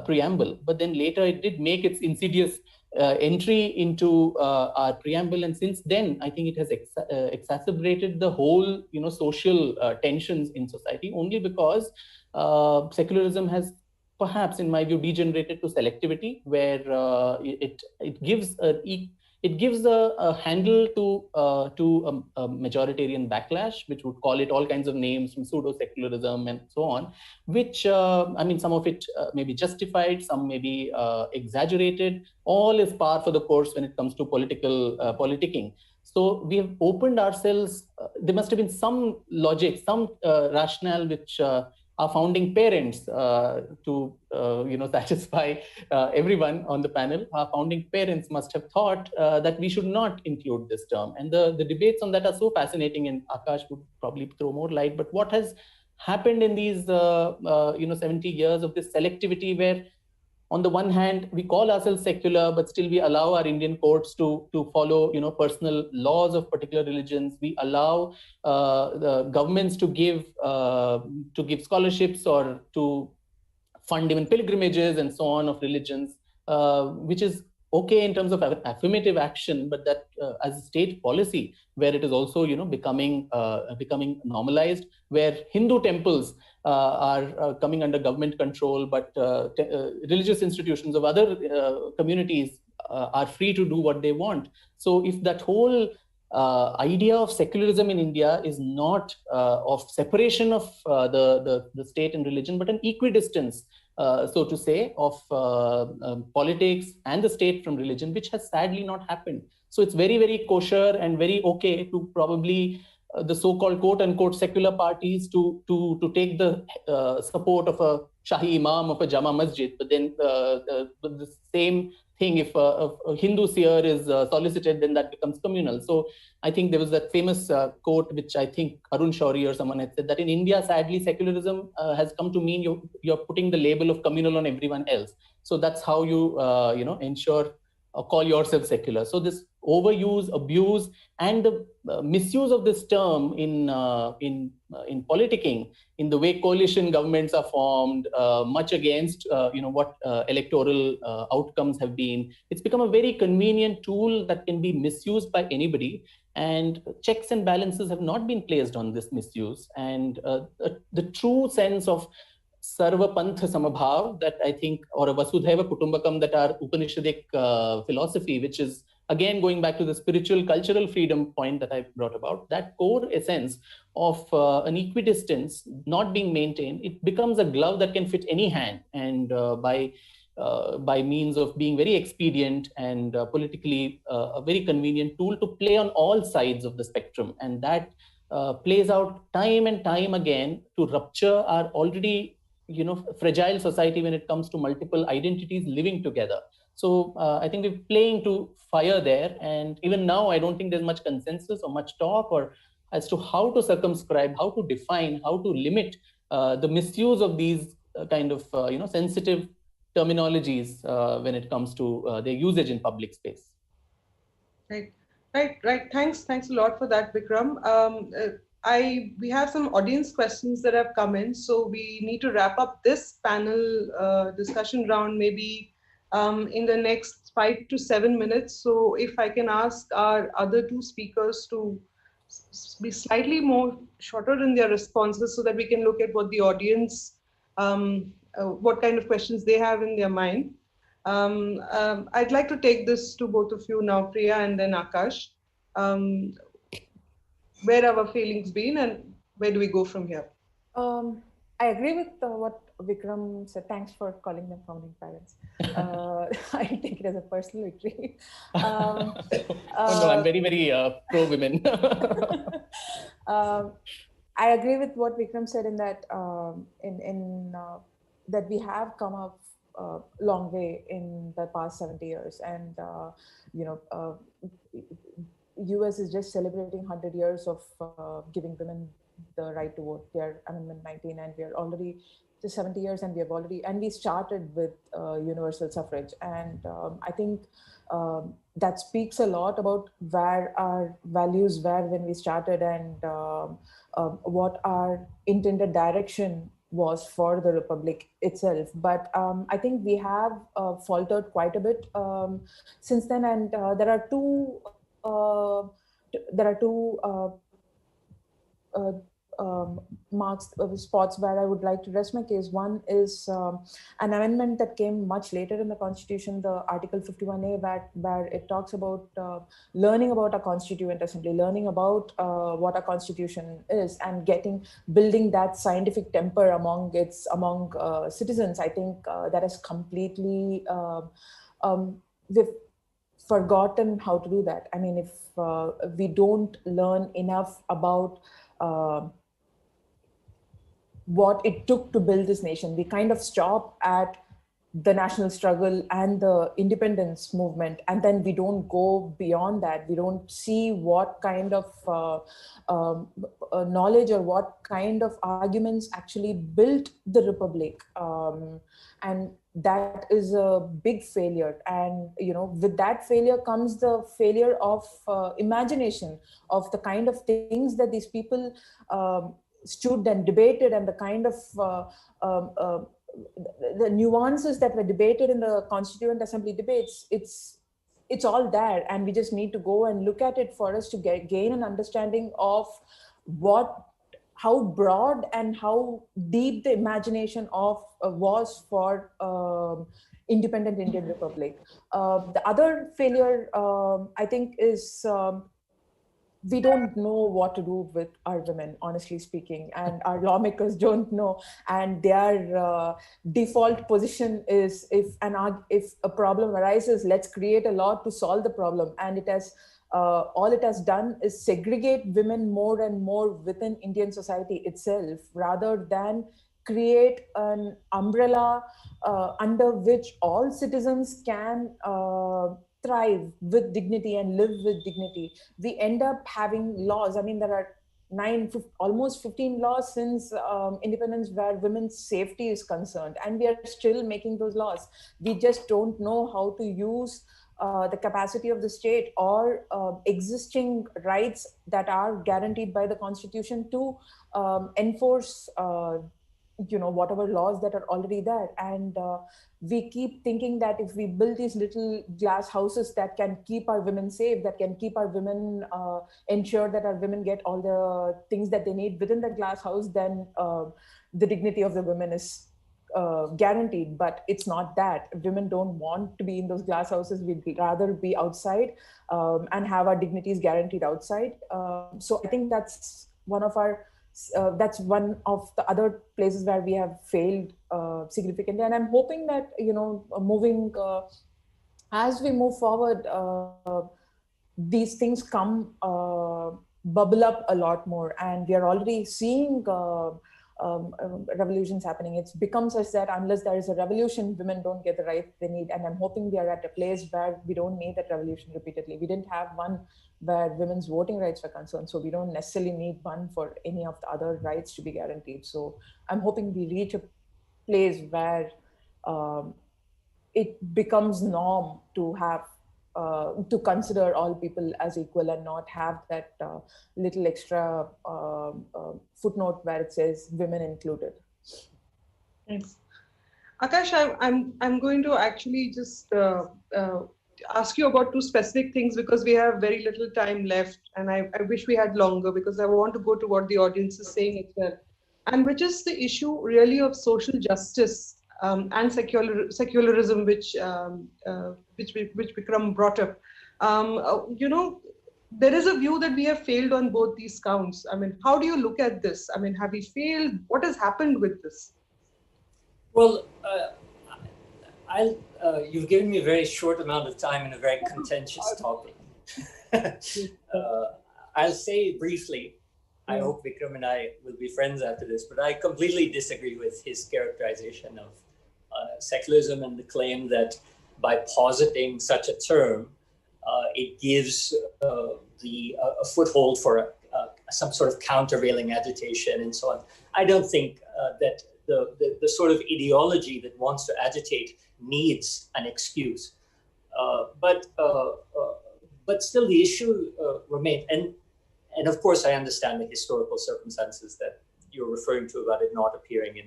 preamble. But then later it did make its insidious entry into our preamble, and since then I think it has exacerbated the whole social tensions in society, only because secularism has perhaps, in my view, degenerated to selectivity, where it gives a handle to a majoritarian backlash, which would call it all kinds of names, from pseudo-secularism and so on, which, some of it may be justified, some may be exaggerated. All is par for the course when it comes to politicking. So we have opened ourselves, there must have been some logic, some rationale, which our founding parents, to satisfy everyone on the panel, our founding parents must have thought that we should not include this term. And the debates on that are so fascinating, and Akash would probably throw more light. But what has happened in these 70 years of this selectivity, where on the one hand we call ourselves secular, but still we allow our Indian courts to follow personal laws of particular religions. We allow the governments to give scholarships or to fund even pilgrimages and so on of religions, which is okay in terms of affirmative action, but that as a state policy, where it is also becoming normalized, where Hindu temples are coming under government control, but religious institutions of other communities are free to do what they want. So if that whole idea of secularism in India is not of separation of the state and religion, but an equidistance, so to say, of politics and the state from religion, which has sadly not happened. So it's very, very kosher and very okay to probably the so-called quote-unquote secular parties to take the support of a Shahi Imam of a Jama Masjid, but then the same thing, if a Hindu seer is solicited, then that becomes communal. So I think there was that famous quote, which I think Arun Shauri or someone had said, that in India, sadly, secularism has come to mean you're putting the label of communal on everyone else. So that's how you ensure call yourself secular. So this overuse, abuse, and the misuse of this term in politicking, in the way coalition governments are formed, much against what electoral outcomes have been. It's become a very convenient tool that can be misused by anybody, and checks and balances have not been placed on this misuse. And the true sense of Sarva Pantha Samabhav that I think, or a Vasudhaiva Kutumbakam, that our Upanishadic philosophy, which is again going back to the spiritual cultural freedom point that I brought about, that core essence of an equidistance not being maintained, it becomes a glove that can fit any hand, and by means of being very expedient and politically a very convenient tool to play on all sides of the spectrum. And that plays out time and time again to rupture our already fragile society when it comes to multiple identities living together. So I think we're playing to fire there, and even now I don't think there's much consensus or much talk or as to how to circumscribe, how to define, how to limit the misuse of these kind of sensitive terminologies when it comes to their usage in public space. Right. Right. Thanks a lot for that, Vikram. We have some audience questions that have come in, so we need to wrap up this panel discussion round maybe in the next 5 to 7 minutes. So if I can ask our other two speakers to be slightly more shorter in their responses, so that we can look at what the audience, what kind of questions they have in their mind. I'd like to take this to both of you now, Priya and then Akash. Where have our feelings been and where do we go from here? I agree with what Vikram said. Thanks for calling them founding parents. I take it as a personal victory. Oh, no, I'm very, very pro-women. I agree with what Vikram said in that that we have come up a long way in the past 70 years, and US is just celebrating 100 years of giving women the right to vote. They are Amendment 19, and we are already to 70 years, and we started with universal suffrage, and I think that speaks a lot about where our values were when we started, and what our intended direction was for the republic itself. But I think we have faltered quite a bit since then, and there are two spots where I would like to rest my case. One is an amendment that came much later in the Constitution, the Article 51A, where it talks about learning about our Constituent Assembly, learning about what our Constitution is, and building that scientific temper among citizens. I think that is completely we've forgotten how to do that. I mean, if we don't learn enough about what it took to build this nation, we kind of stop at the national struggle and the independence movement, and then we don't go beyond that. We don't see what kind of knowledge or what kind of arguments actually built the republic, and that is a big failure. And with that failure comes the failure of imagination, of the kind of things that these people stood and debated, and the kind of the nuances that were debated in the Constituent Assembly debates. It's all there, and we just need to go and look at it for us to gain an understanding of how broad and how deep the imagination of was for independent Indian Republic. The other failure, I think, is we don't know what to do with our women, honestly speaking, and our lawmakers don't know. And their default position is, if a problem arises, let's create a law to solve the problem. And it has all it has done is segregate women more and more within Indian society itself, rather than create an umbrella under which all citizens can thrive with dignity and live with dignity. We end up having laws. I mean, there are almost 15 laws since independence where women's safety is concerned, and we are still making those laws. We just don't know how to use the capacity of the state or existing rights that are guaranteed by the Constitution to enforce whatever laws that are already there. And we keep thinking that if we build these little glass houses that can keep our women safe, that can keep our women, ensure that our women get all the things that they need within that glass house, then the dignity of the women is guaranteed. But it's not that. Women don't want to be in those glass houses. We'd rather be outside and have our dignities guaranteed outside. So I think that's one of the other places where we have failed significantly. And I'm hoping that, as we move forward, these things bubble up a lot more. And we are already seeing revolutions happening. It's become such that unless there is a revolution, women don't get the rights they need. And I'm hoping we are at a place where we don't need that revolution repeatedly. We didn't have one where women's voting rights were concerned, so we don't necessarily need one for any of the other rights to be guaranteed. So I'm hoping we reach a place where it becomes norm to have to consider all people as equal and not have that little extra footnote where it says women included. Yes. Akash, I'm going to actually just ask you about two specific things because we have very little time left, and I wish we had longer because I want to go to what the audience is saying as well, and which is the issue really of social justice and secularism, which Vikram brought up. There is a view that we have failed on both these counts. I mean, how do you look at this? I mean, have we failed? What has happened with this? Well, you've given me a very short amount of time in a very contentious topic. I'll say briefly, I hope Vikram and I will be friends after this, but I completely disagree with his characterization of secularism and the claim that by positing such a term, it gives a foothold for some sort of countervailing agitation and so on. I don't think that the sort of ideology that wants to agitate needs an excuse. But still the issue remains. And of course, I understand the historical circumstances that you're referring to about it not appearing in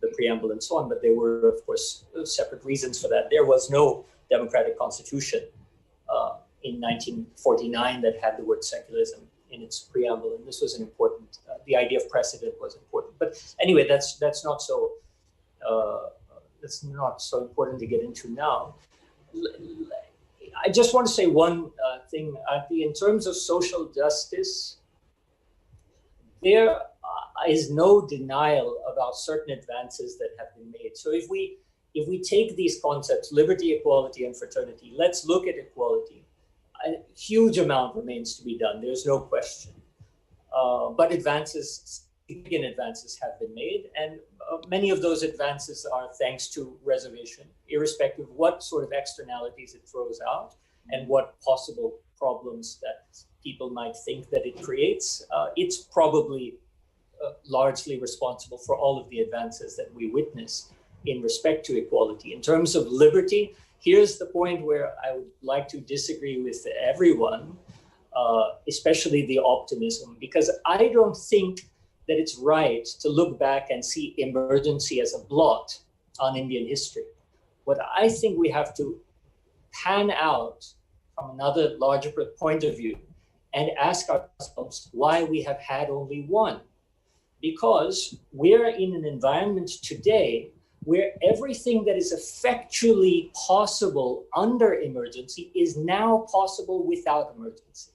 the preamble and so on, but there were, of course, separate reasons for that. There was no democratic constitution in 1949 that had the word secularism in its preamble, and this was an important, the idea of precedent was important. But anyway, that's not so important to get into now. I just want to say one thing. In terms of social justice, there is no denial about certain advances that have been made. So if we take these concepts, liberty, equality, and fraternity, let's look at equality. A huge amount remains to be done. There's no question. But significant advances have been made, and many of those advances are thanks to reservation, irrespective of what sort of externalities it throws out and what possible problems that people might think that it creates. It's probably largely responsible for all of the advances that we witness in respect to equality. In terms of liberty, here's the point where I would like to disagree with everyone, especially the optimism, because I don't think that it's right to look back and see emergency as a blot on Indian history. What I think we have to pan out from another larger point of view and ask ourselves why we have had only one. Because we're in an environment today where everything that is effectually possible under emergency is now possible without emergency.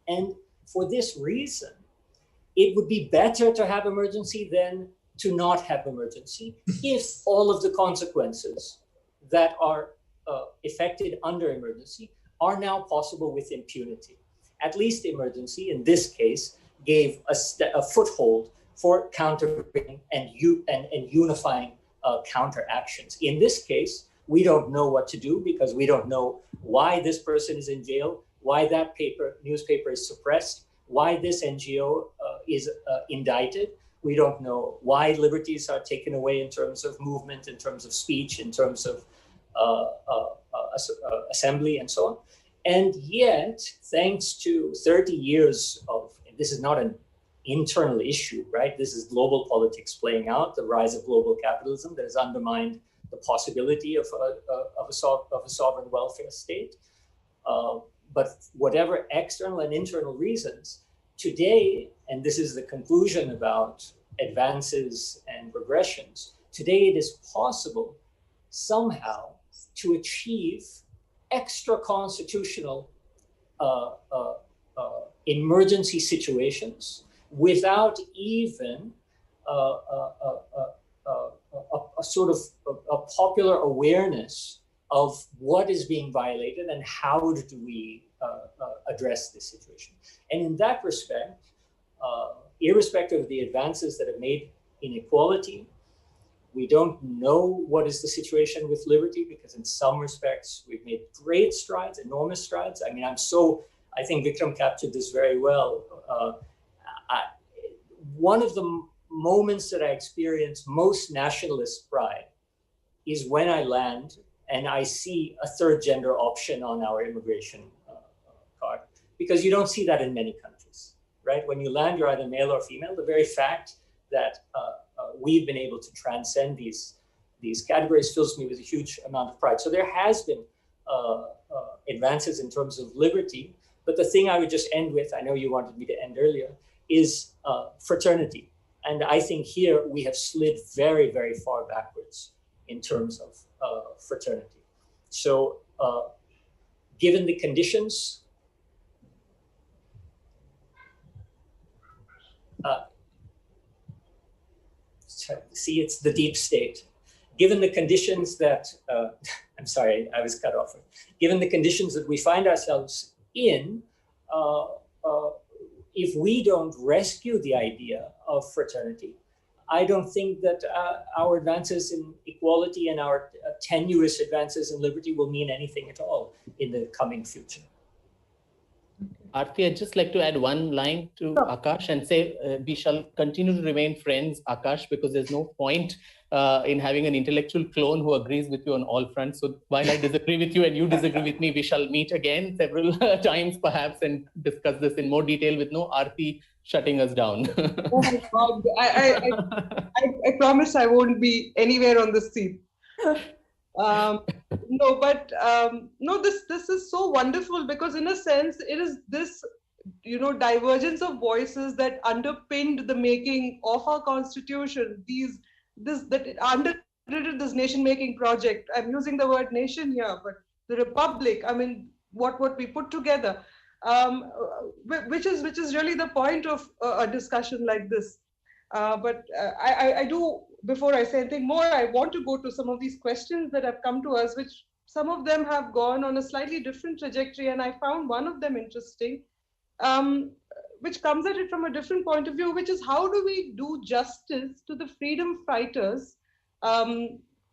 And for this reason, it would be better to have emergency than to not have emergency if all of the consequences that are effected under emergency are now possible with impunity. At least emergency, in this case, gave a foothold for countering and unifying counteractions. In this case, we don't know what to do because we don't know why this person is in jail, why that newspaper is suppressed, why this NGO is indicted. We don't know why liberties are taken away in terms of movement, in terms of speech, in terms of assembly and so on. And yet, thanks to 30 years of, this is not an internal issue, right? This is global politics playing out, the rise of global capitalism that has undermined the possibility of a sovereign welfare state. But whatever external and internal reasons, today, and this is the conclusion about advances and progressions, today it is possible somehow to achieve extra constitutional emergency situations without even a sort of a popular awareness of what is being violated and how do we address this situation. And in that respect, irrespective of the advances that are made in equality, we don't know what is the situation with liberty, because in some respects we've made great strides, enormous strides. I mean, I think Vikram captured this very well. One of the moments that I experience most nationalist pride is when I land and I see a third gender option on our immigration card, because you don't see that in many countries, right? When you land, you're either male or female. The very fact that we've been able to transcend these categories fills me with a huge amount of pride. So there has been advances in terms of liberty, but the thing I would just end with, I know you wanted me to end earlier, is fraternity. And I think here we have slid very, very far backwards in terms of fraternity. So given the conditions, see, it's the deep state. Given the conditions that, I'm sorry, I was cut off. Given the conditions that we find ourselves in, if we don't rescue the idea of fraternity, I don't think that our advances in equality and our tenuous advances in liberty will mean anything at all in the coming future. Aarti, I'd just like to add one line to Akash and say we shall continue to remain friends, Akash, because there's no point in having an intellectual clone who agrees with you on all fronts. So while I disagree with you and you disagree with me, we shall meet again several times perhaps and discuss this in more detail with no Aarti shutting us down. Oh my God, I promise I won't be anywhere on the seat. No, but no, this is so wonderful, because in a sense it is this, divergence of voices that underpinned the making of our constitution. That undergirded this nation-making project. I'm using the word nation here, but the republic. I mean, what we put together, which is really the point of a discussion like this. But I do. Before I say anything more, I want to go to some of these questions that have come to us, which some of them have gone on a slightly different trajectory, and I found one of them interesting, which comes at it from a different point of view, which is how do we do justice to the freedom fighters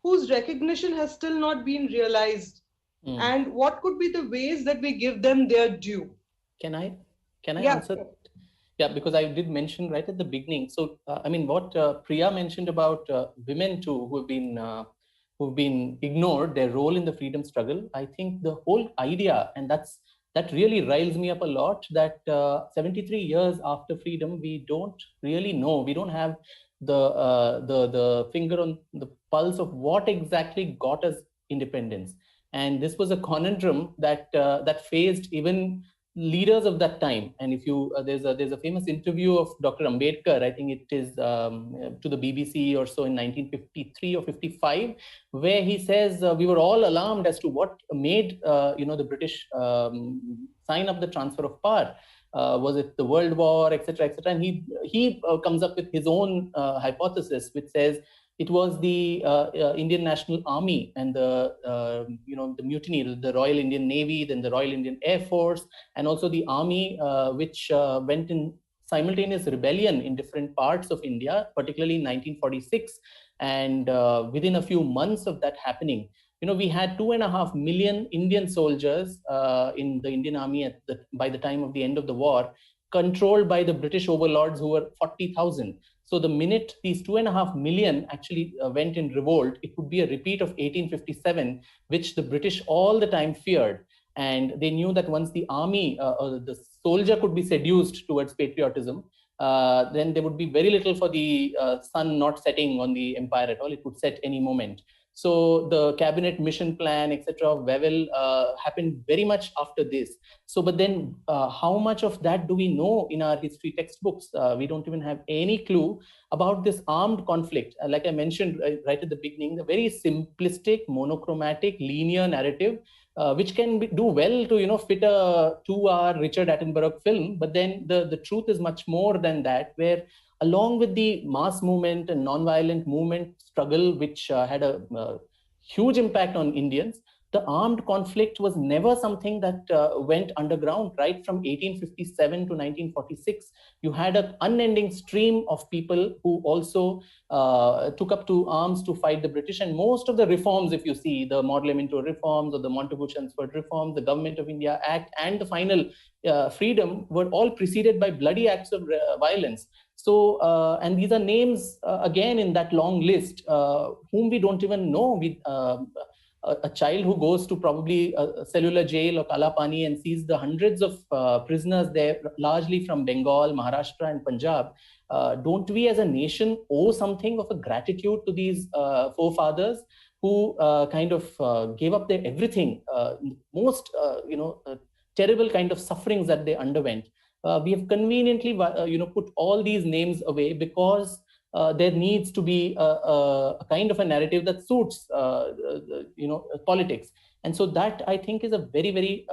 whose recognition has still not been realized, and what could be the ways that we give them their due? Can I answer? Yeah, because I did mention right at the beginning. So, I mean, what Priya mentioned about women too, who've been ignored, their role in the freedom struggle. I think the whole idea, and that really riles me up a lot, that 73 years after freedom, we don't really know. We don't have the finger on the pulse of what exactly got us independence. And this was a conundrum that faced even leaders of that time. And if you there's a famous interview of Dr. Ambedkar, I think it is to the BBC or so in 1953 or 55, where he says we were all alarmed as to what made the British sign up the transfer of power. Was it the World War, etc., etc.? And he comes up with his own hypothesis, which says it was the Indian National Army and the mutiny, the Royal Indian Navy, then the Royal Indian Air Force, and also the army, which went in simultaneous rebellion in different parts of India, particularly in 1946. And within a few months of that happening, we had 2.5 million Indian soldiers in the Indian army by the time of the end of the war, controlled by the British overlords who were 40,000. So the minute these 2.5 million actually went in revolt, it would be a repeat of 1857, which the British all the time feared. And they knew that once the army, the soldier could be seduced towards patriotism, then there would be very little for the sun not setting on the empire at all. It would set any moment. So the cabinet mission plan, etc., of Wavell happened very much after this. So, but then how much of that do we know in our history textbooks? We don't even have any clue about this armed conflict. Like I mentioned right at the beginning, the very simplistic, monochromatic, linear narrative, which can do well to fit a 2-hour Richard Attenborough film. But then the truth is much more than that, where along with the mass movement and non-violent movement struggle, which had a huge impact on Indians, the armed conflict was never something that went underground. Right from 1857 to 1946, you had an unending stream of people who also took up to arms to fight the British. And most of the reforms, if you see, the Morley-Minto reforms or the Montagu-Chelmsford reforms, the Government of India Act, and the final freedom were all preceded by bloody acts of violence. So, and these are names, again, in that long list, whom we don't even know. a child who goes to probably a cellular jail or Kalapani and sees the hundreds of prisoners there, largely from Bengal, Maharashtra, and Punjab, don't we as a nation owe something of a gratitude to these forefathers who kind of gave up their everything, most terrible kind of sufferings that they underwent? We have conveniently put all these names away because there needs to be a kind of a narrative that suits politics. And so that, I think, is a very, very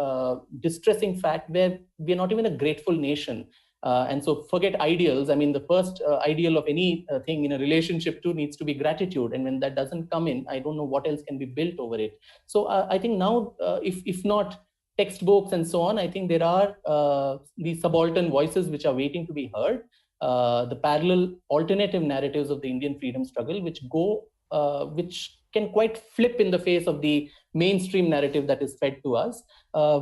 distressing fact, where we're not even a grateful nation. And so forget ideals. I mean, the first ideal of any thing in a relationship too needs to be gratitude. And when that doesn't come in, I don't know what else can be built over it. So I think now, if not textbooks and so on, I think there are these subaltern voices which are waiting to be heard. The parallel alternative narratives of the Indian freedom struggle, which can quite flip in the face of the mainstream narrative that is fed to us,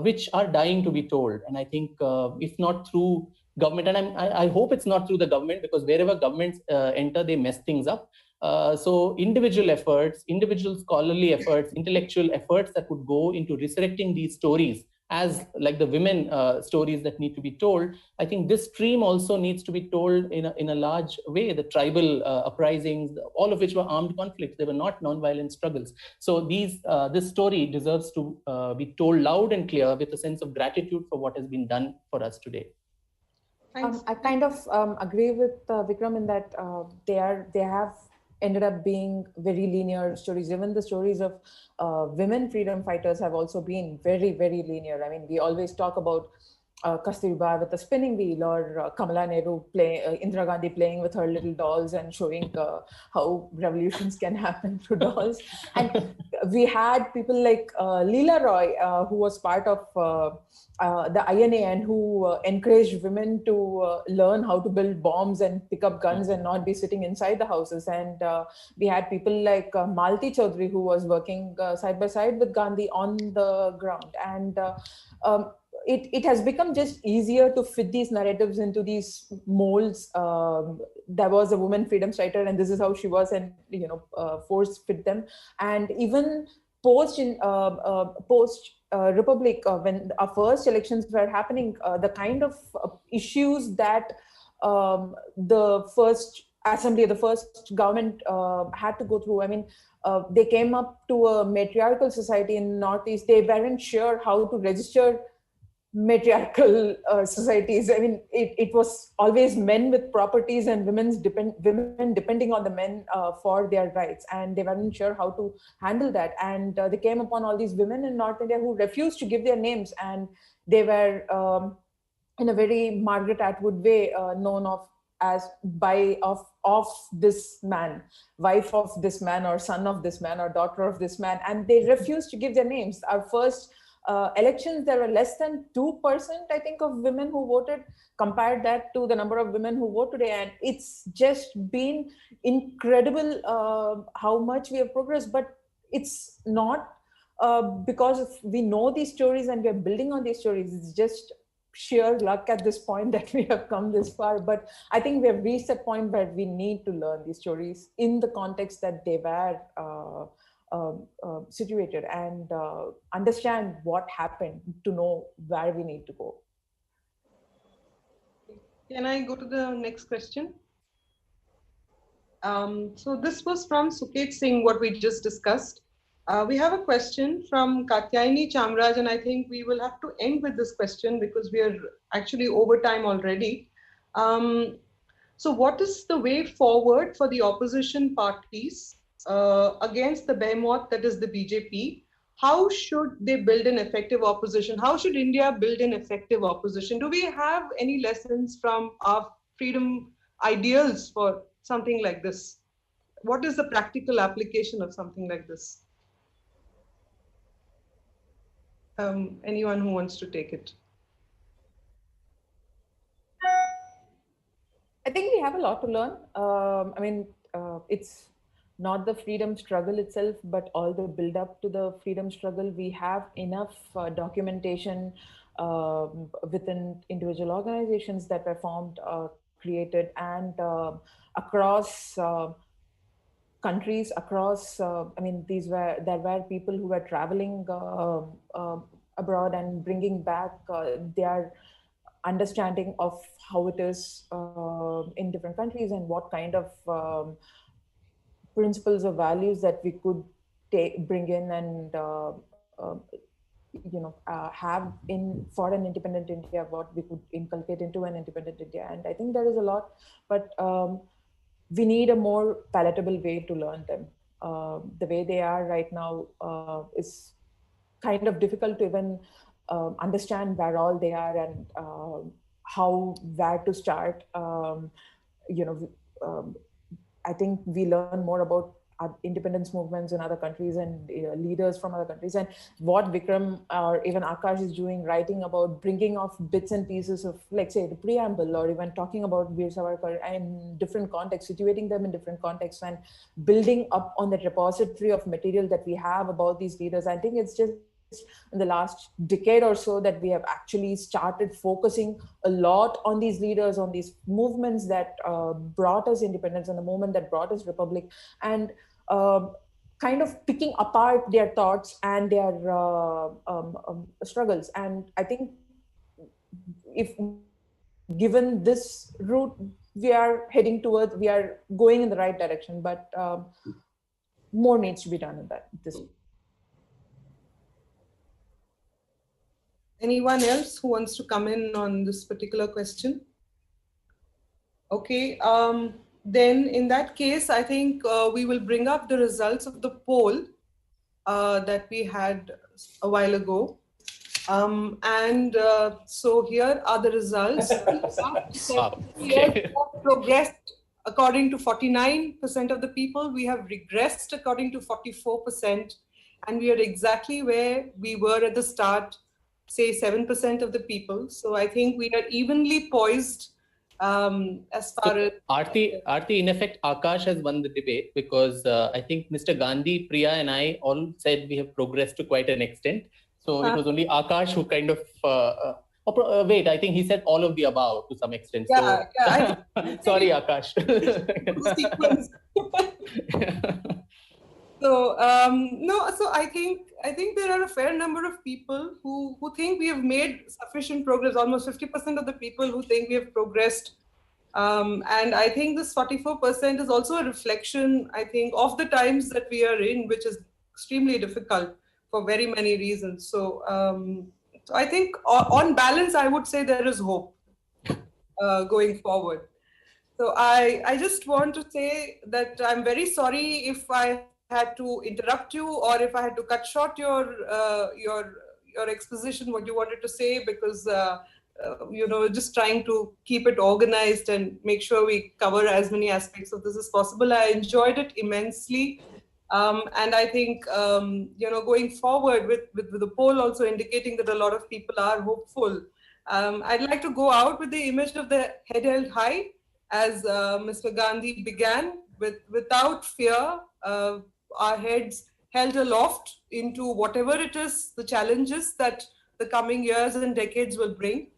which are dying to be told. And I think if not through government, and I hope it's not through the government, because wherever governments enter, they mess things up. So individual efforts, individual scholarly efforts, intellectual efforts that would go into resurrecting these stories as like the women stories that need to be told. I think this stream also needs to be told in a large way. The tribal uprisings, all of which were armed conflicts, they were not non-violent struggles. So this story deserves to be told loud and clear with a sense of gratitude for what has been done for us today. I kind of agree with Vikram in that they have ended up being very linear stories. Even the stories of women freedom fighters have also been very, very linear. I mean, we always talk about Kasturba with a spinning wheel, or Kamala Nehru Indira Gandhi playing with her little dolls and showing how revolutions can happen through dolls. And we had people like Leela Roy, who was part of the INA and who encouraged women to learn how to build bombs and pick up guns and not be sitting inside the houses. And we had people like Malti Chaudhary, who was working side by side with Gandhi on the ground. And it has become just easier to fit these narratives into these molds. There was a woman freedom fighter, and this is how she was, and force fit them. And even post Republic, when our first elections were happening, the kind of issues that the first assembly, the first government had to go through. I mean, they came up to a matriarchal society in Northeast. They weren't sure how to register matriarchal societies. I mean, it was always men with properties and women depending on the men for their rights, and they weren't sure how to handle that. And they came upon all these women in North India who refused to give their names, and they were in a very Margaret Atwood way known as of this man, wife of this man, or son of this man, or daughter of this man, and they refused to give their names. Our first elections, there were less than 2%, I think, of women who voted. Compared that to the number of women who vote today, and it's just been incredible how much we have progressed. But it's not because we know these stories and we're building on these stories. It's just sheer luck at this point that we have come this far. But I think we have reached a point where we need to learn these stories in the context that they were situated, and understand what happened to know where we need to go. Can I go to the next question? So this was from Suket Singh, what we just discussed. We have a question from Katyayani Chamraj, and I think we will have to end with this question because we are actually over time already. So what is the way forward for the opposition parties against the behemoth that is the BJP? How should they build an effective opposition? How should India build an effective opposition? Do we have any lessons from our freedom ideals for something like this? What is the practical application of something like this? Anyone who wants to take it? I think we have a lot to learn. I mean, it's not the freedom struggle itself, but all the build up to the freedom struggle. We have enough documentation within individual organizations that were formed, created, and across countries across, there were people who were traveling abroad and bringing back their understanding of how it is in different countries and what kind of principles or values that we could bring in and have in for an independent India, what we could inculcate into an independent India. And I think there is a lot, but we need a more palatable way to learn them. The way they are right now is kind of difficult to even understand where all they are and where to start. I think we learn more about independence movements in other countries and leaders from other countries, and what Vikram or even Akash is doing, writing about bringing off bits and pieces of, like, say, the preamble, or even talking about Veer Savarkar in different contexts, situating them in different contexts and building up on the repository of material that we have about these leaders. I think it's just in the last decade or so that we have actually started focusing a lot on these leaders, on these movements that brought us independence and the movement that brought us republic, and kind of picking apart their thoughts and their struggles. And I think if given this route, we are going in the right direction, but more needs to be done in this. Anyone else who wants to come in on this particular question? Okay, then in that case, I think we will bring up the results of the poll that we had a while ago. So here are the results. We have progressed according to 49% of the people. We have regressed according to 44%. And we are exactly where we were at the start, say 7% of the people. So I think we are evenly poised as far as... Aarti, in effect, Akash has won the debate because I think Mr. Gandhi, Priya and I all said we have progressed to quite an extent. So it was only Akash who kind of... wait, I think he said all of the above to some extent. Yeah, so, yeah. Sorry, Akash. So so I think there are a fair number of people who think we have made sufficient progress. Almost 50% of the people who think we have progressed, and I think this 44% is also a reflection, I think, of the times that we are in, which is extremely difficult for very many reasons. So so I think on balance, I would say there is hope going forward. So I just want to say that I'm very sorry if I had to interrupt you or if I had to cut short your exposition, what you wanted to say, because just trying to keep it organized and make sure we cover as many aspects of this as possible. I enjoyed it immensely. And I think, going forward with the poll also indicating that a lot of people are hopeful, I'd like to go out with the image of the head held high, as Mr. Gandhi began, without fear, our heads held aloft into whatever it is, the challenges that the coming years and decades will bring.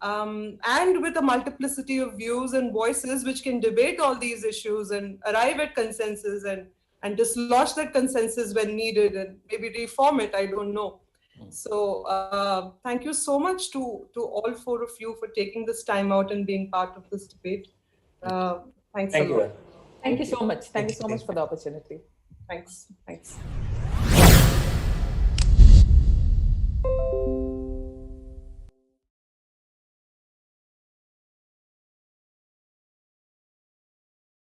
And with a multiplicity of views and voices which can debate all these issues and arrive at consensus and dislodge that consensus when needed and maybe reform it, I don't know. So thank you so much to all four of you for taking this time out and being part of this debate. Thanks a lot. Thank you so much. Thank you so much for the opportunity. Thanks.